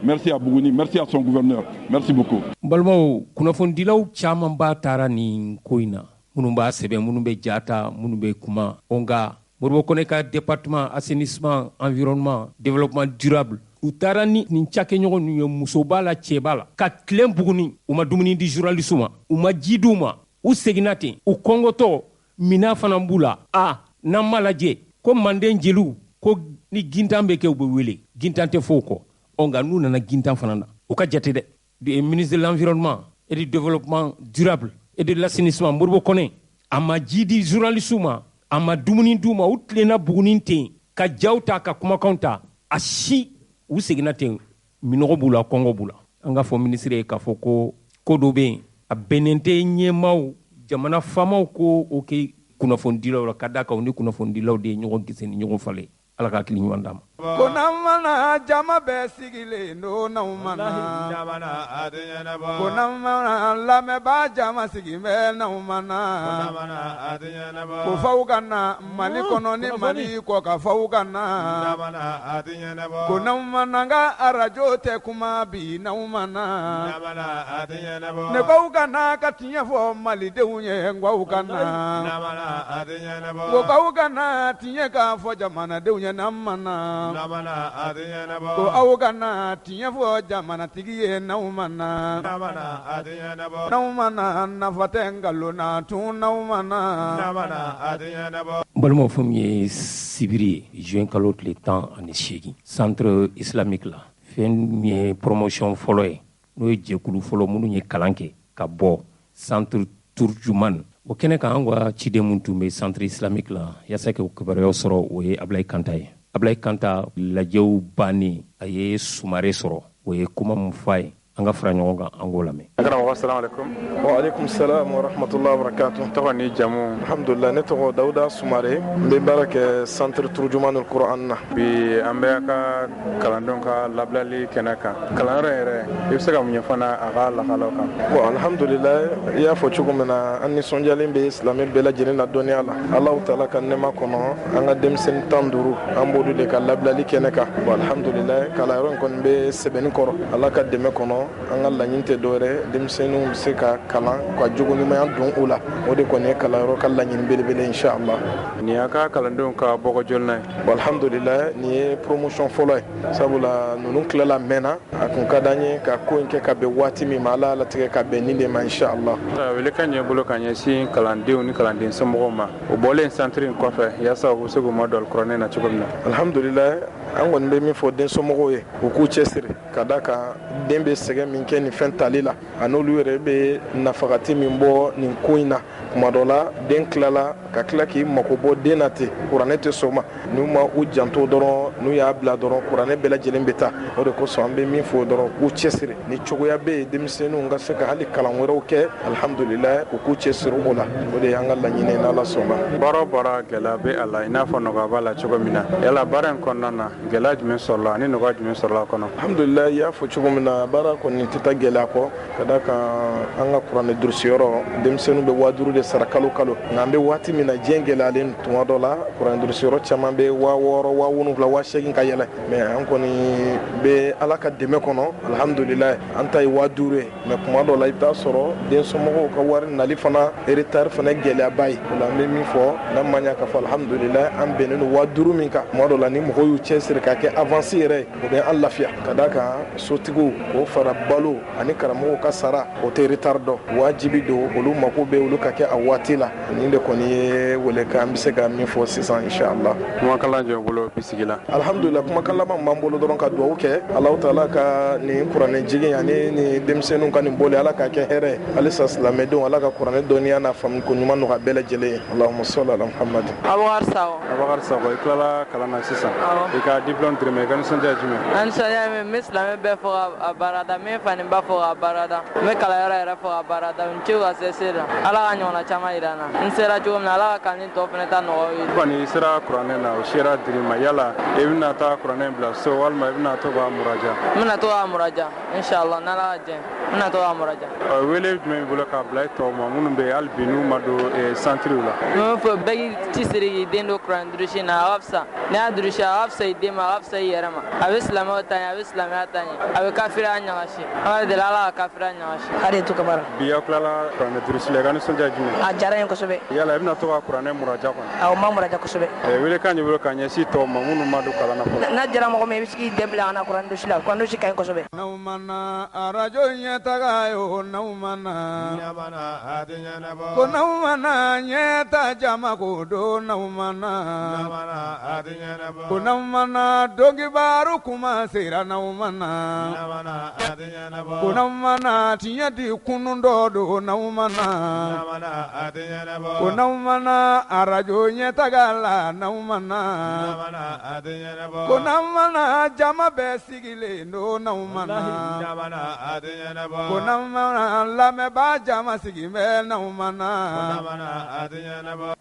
merci à Buguni merci à son gouverneur merci beaucoup. balimaw kunnafonidilaw caman b'a taara nin ko in na minnu b'a sɛbɛn minnu bɛ jata minnu bɛ kuma nka Modibo Konɛ ka département assainissement environnement développement durable u taara ni nin cakɛɲɔgɔn ninnu ye muso b'a la cɛ b'a la ka tilen Buguni u ma dumuni di journaliste ma u ma ji d'u ma u seginna ten u kɔngɔtɔ mina fana b'u la n'an m'a lajɛ ko manden jeliw ko ni gintan bɛ kɛ u bɛ wele gintan tɛ fɔ o kɔ nka n'u nana gintan fana na u ka jate dɛ ministre de l'environnement et du développement durable et de l'assainissement Modibo Konɛ a ma ji di journaliste ma a ma dumuni d'u ma u tilenna Buguni ten ka jaw ta ka kumakanw ta a si u seginna ten minɔgɔ b'u la kɔngɔ b'u la an k'a fɔ ministre ye k'a fɔ ko dɔ bɛ yen a bɛnnen tɛ ɲɛmaaw jamana faamaw ko o kɛ kunnafonidilaw la ka d'a kan u ni kunnafonidilaw de ye ɲɔgɔn kisi ni ɲɔgɔn falen ala ka hakili ɲuman d'a ma. ko n'an mana jama bɛɛ sigilen don n'anw mana ko n'an mana lamɛnbaa jama sigilen bɛ n'anw mana ko faw ka na Mali kɔnɔ ni Mali kɔ ka faw ka na ko n'anw mana n ka arajo tɛ kuma bi n'anw mana ne k'aw ka na ka tiɲɛ fɔ malidenw ye n k'aw ka na ko k'aw ka na tiɲɛ k'a fɔ jamanadenw ye n'an mana ko aw kana tiɲɛ fɔ jamanatigi ye n'aw mana n'aw mana nafa tɛ nkalon na tun n'aw mana. balimaw fɛn min ye sibiri ye juin kalo tile 18 centre islamique la fɛn min ye promotion fɔlɔ ye n'o ye jɛkulu fɔlɔ minnu ye kalan kɛ ka bɔ centre Turjuman o kɛnɛ kan an ka ciden min tun bɛ centre islamique la yaasa k'o kibaruyaw sɔrɔ o ye Ablaye Kanta ye. Ablaye Kanta lajɛw bannen a ye sumare sɔrɔ o ye kuma min f'a ye an ka fara ɲɔgɔn kan an k'o lamɛn. Assalamu alaikum. Wa alaikum salam wa rahmatullahi wa barakatuh. Tɔgɔ ni jamu. Alhamdulillah ne tɔgɔ Dawuda Sumare. N bɛ baara kɛ centre Turjumanul Quran na. Bi an bɛ ka kalandenw ka labilali kɛnɛ kan. Kalanyɔrɔ yɛrɛ i bɛ se ka mun ɲɛfɔ n na a ka lahalaw kan. Bon alhamdulillah i y'a fɔ cogo min na an nisɔndiyalen bɛ silamɛ bɛɛ lajɛlen na dɔnniya la. Alahu Taala ka nɛɛma kɔnɔ an ka denmisɛnnin 15 an b'olu de ka labilali kɛnɛ kan. Bon alhamdulillah kalanyɔrɔ in kɔni bɛ sɛbɛnni kɔrɔ Ala ka dɛmɛ kɔnɔ. An ka laɲini tɛ dɔwɛrɛ denmisɛnninw bɛ se ka kalan ka jogoɲumanya don u la o de kɔni ye kalanyɔrɔ ka laɲini belebele inshallah. Nin y'a ka kalandenw ka bɔgɔ jɔlina ye. Alhamdulillah nin ye promotion fɔlɔ ye sabula ninnu tilala mɛnna a kun ka d'an ye ka ko in kɛ ka bɛn waati min ma Ala latigɛ ka bɛn nin de ma inshallah. Wele ka ɲɛ bolo ka ɲɛsin kalandenw ni kalanden somɔgɔw ma o bɔlen centre in kɔfɛ yaasa u bɛ se k'u madɔli kuranɛ na cogo min na. Alhamdulillah an kɔni bɛ min fɔ den somɔgɔw ye u k'u cɛsiri ka da kan den bɛ sɛgɛn min kɛ nin fɛn tali la a n'olu yɛrɛ bɛ nafagati min bɔ nin ko in na kuma dɔ la den tilala ka tila k'i mako bɔ den na ten kuranɛ tɛ sɔn ma n'u ma u janto dɔrɔn n'u y'a bila dɔrɔn kuranɛ bɛɛ lajɛlen bɛ taa o de kosɔn an bɛ min fɔ dɔrɔn k'u cɛsiri ni cogoya bɛ yen denmisɛnninw ka se ka hali kalan wɛrɛw kɛ alhamdulillah u k'u cɛsiri o la o de y'an ka laɲini ye n'Ala sɔnna. Baara o baara gɛlɛya bɛ a la i n'a fɔ nɔgɔya b'a la cogo min na yala baara in kɔnɔna na gɛlɛya jumɛn sɔrɔla ani nɔgɔya jumɛn sɔrɔla a kɔnɔ. Alhamdulillah i y'a fɔ cogo min na baara kɔni tɛ taa gɛlɛya kɔ ka da kan an ka kuranɛ durusiyɔrɔ denmisɛnninw bɛ 5000 de sara kalo kalo nka an bɛ waati min na diɲɛ gɛlɛyalen tuma dɔ la kuranɛ durusiyɔrɔ caman bɛ 6000, 7000, 8000 ka yɛlɛ mais an kɔni bɛ Ala ka dɛmɛ kɔnɔ alhamdulillah an ta ye 5000 ye mais kuma dɔ la i bɛ taa sɔrɔ den somɔgɔw ka wari nali fana retard fana gɛlɛyaba ye o la an bɛ min fɔ n'an ma ɲa k'a fɔ alhamdulillah an bɛnnen don 5000 min kan kuma dɔ la ni mɔgɔw y'u cɛsiri ka kɛ avance yɛrɛ ye o bɛ an lafiya ka da kan sotigiw k'o fara balo ani karamɔgɔw ka sara o tɛ retard dɔn wajibi don olu mako bɛ olu ka kɛ a waati la nin de kɔni ye welekan an bɛ se ka min fɔ sisan inshallah. Kumakan jɔ bolo bisigi la. Alhamdulillah kumakan laban b'an bolo dɔrɔn ka dugawu kɛ Alahu Taala ka nin kuranɛ jigin ani ni denmisɛnninw ka nin boli Ala ka kɛ hɛrɛ ye halisa silamɛdenw Ala ka kuranɛ dɔnniya n'a faamuko ɲuman nɔgɔya bɛɛ lajɛlen ye Allahumma salli ala Muhammad. Abubakar Sakɔ i tilala kalan na sisan i ka ka diplôme dirime ka nisɔndiya jumɛn an nisɔndiya min n bɛ silamɛ bɛɛ fɔ ka baarada min fani ba fɔ ka baarada n bɛ kalanyɔrɔ yɛrɛ fɔ ka baarada n ciw ka se se la ala ka ɲɔgɔnna caman yira n na n sera cogo min na ala ka kan ni tɔ fana ta nɔgɔya ye kɔni i sera kuranɛ na o sera diri ma yala i bɛna taa kuranɛ bila so walima i bɛna to ka muraja n bɛna to ka muraja inshallah n'ala ka jɛ n bɛna to ka muraja wele jumɛn b'i bolo k'a bila i tɔw ma minnu bɛ hali bi n'u ma don santiriw la n bɛ fɔ bɛɛ k'i cisiri k'i den don kuran durusi na a ka fisa n'i y'a durusi a ka fisa i den ma a ka fisa i yɛrɛ ma a bɛ silamɛw ta ɲɛ a bɛ silamɛya ta ɲɛ a bɛ kafiriya ɲagasi ala de deli ala ka kafiriya ɲagasi hali to kabara bi aw tilala kuranɛ durusi la i ka nisɔndiya jumɛn a diyara n ye kosɛbɛ yala i bɛna to ka kuranɛ muraja kɔni awɔ n b'a muraja kosɛbɛ wele kan de bolo ka ɲɛsin tɔw ma minnu ma don kalan na fɔlɔ n'a diyara mɔgɔ min i bɛ se k'i den bila ka na kuranɛ durusi la kuranɛ durusi ka ɲi kosɛbɛ n'aw mana arajo ɲɛtaga ye o n'aw mana ko n'aw mana ɲɛta jama ko don n'aw mana ko n'aw mana dɔnkibaru kuma sera n'aw mana ko n'aw mana tiɲɛ di kunun dɔ don n'aw mana ko n'aw mana arajo ɲɛtaga la n'aw mana ko n'aw mana jama bɛɛ sigilen don n'aw mana ko n'aw mana lamɛnbaa jama sigi bɛ n'aw mana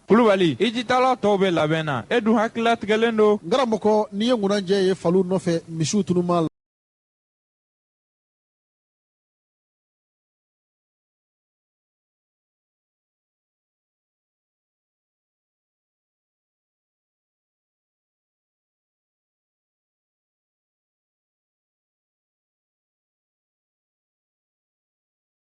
Kulubali i jitala tɔw bɛ labɛn na e dun hakilila tigɛlen don n karamɔgɔ n'i ye ŋunanjɛ ye faliw nɔfɛ misiw tunuma la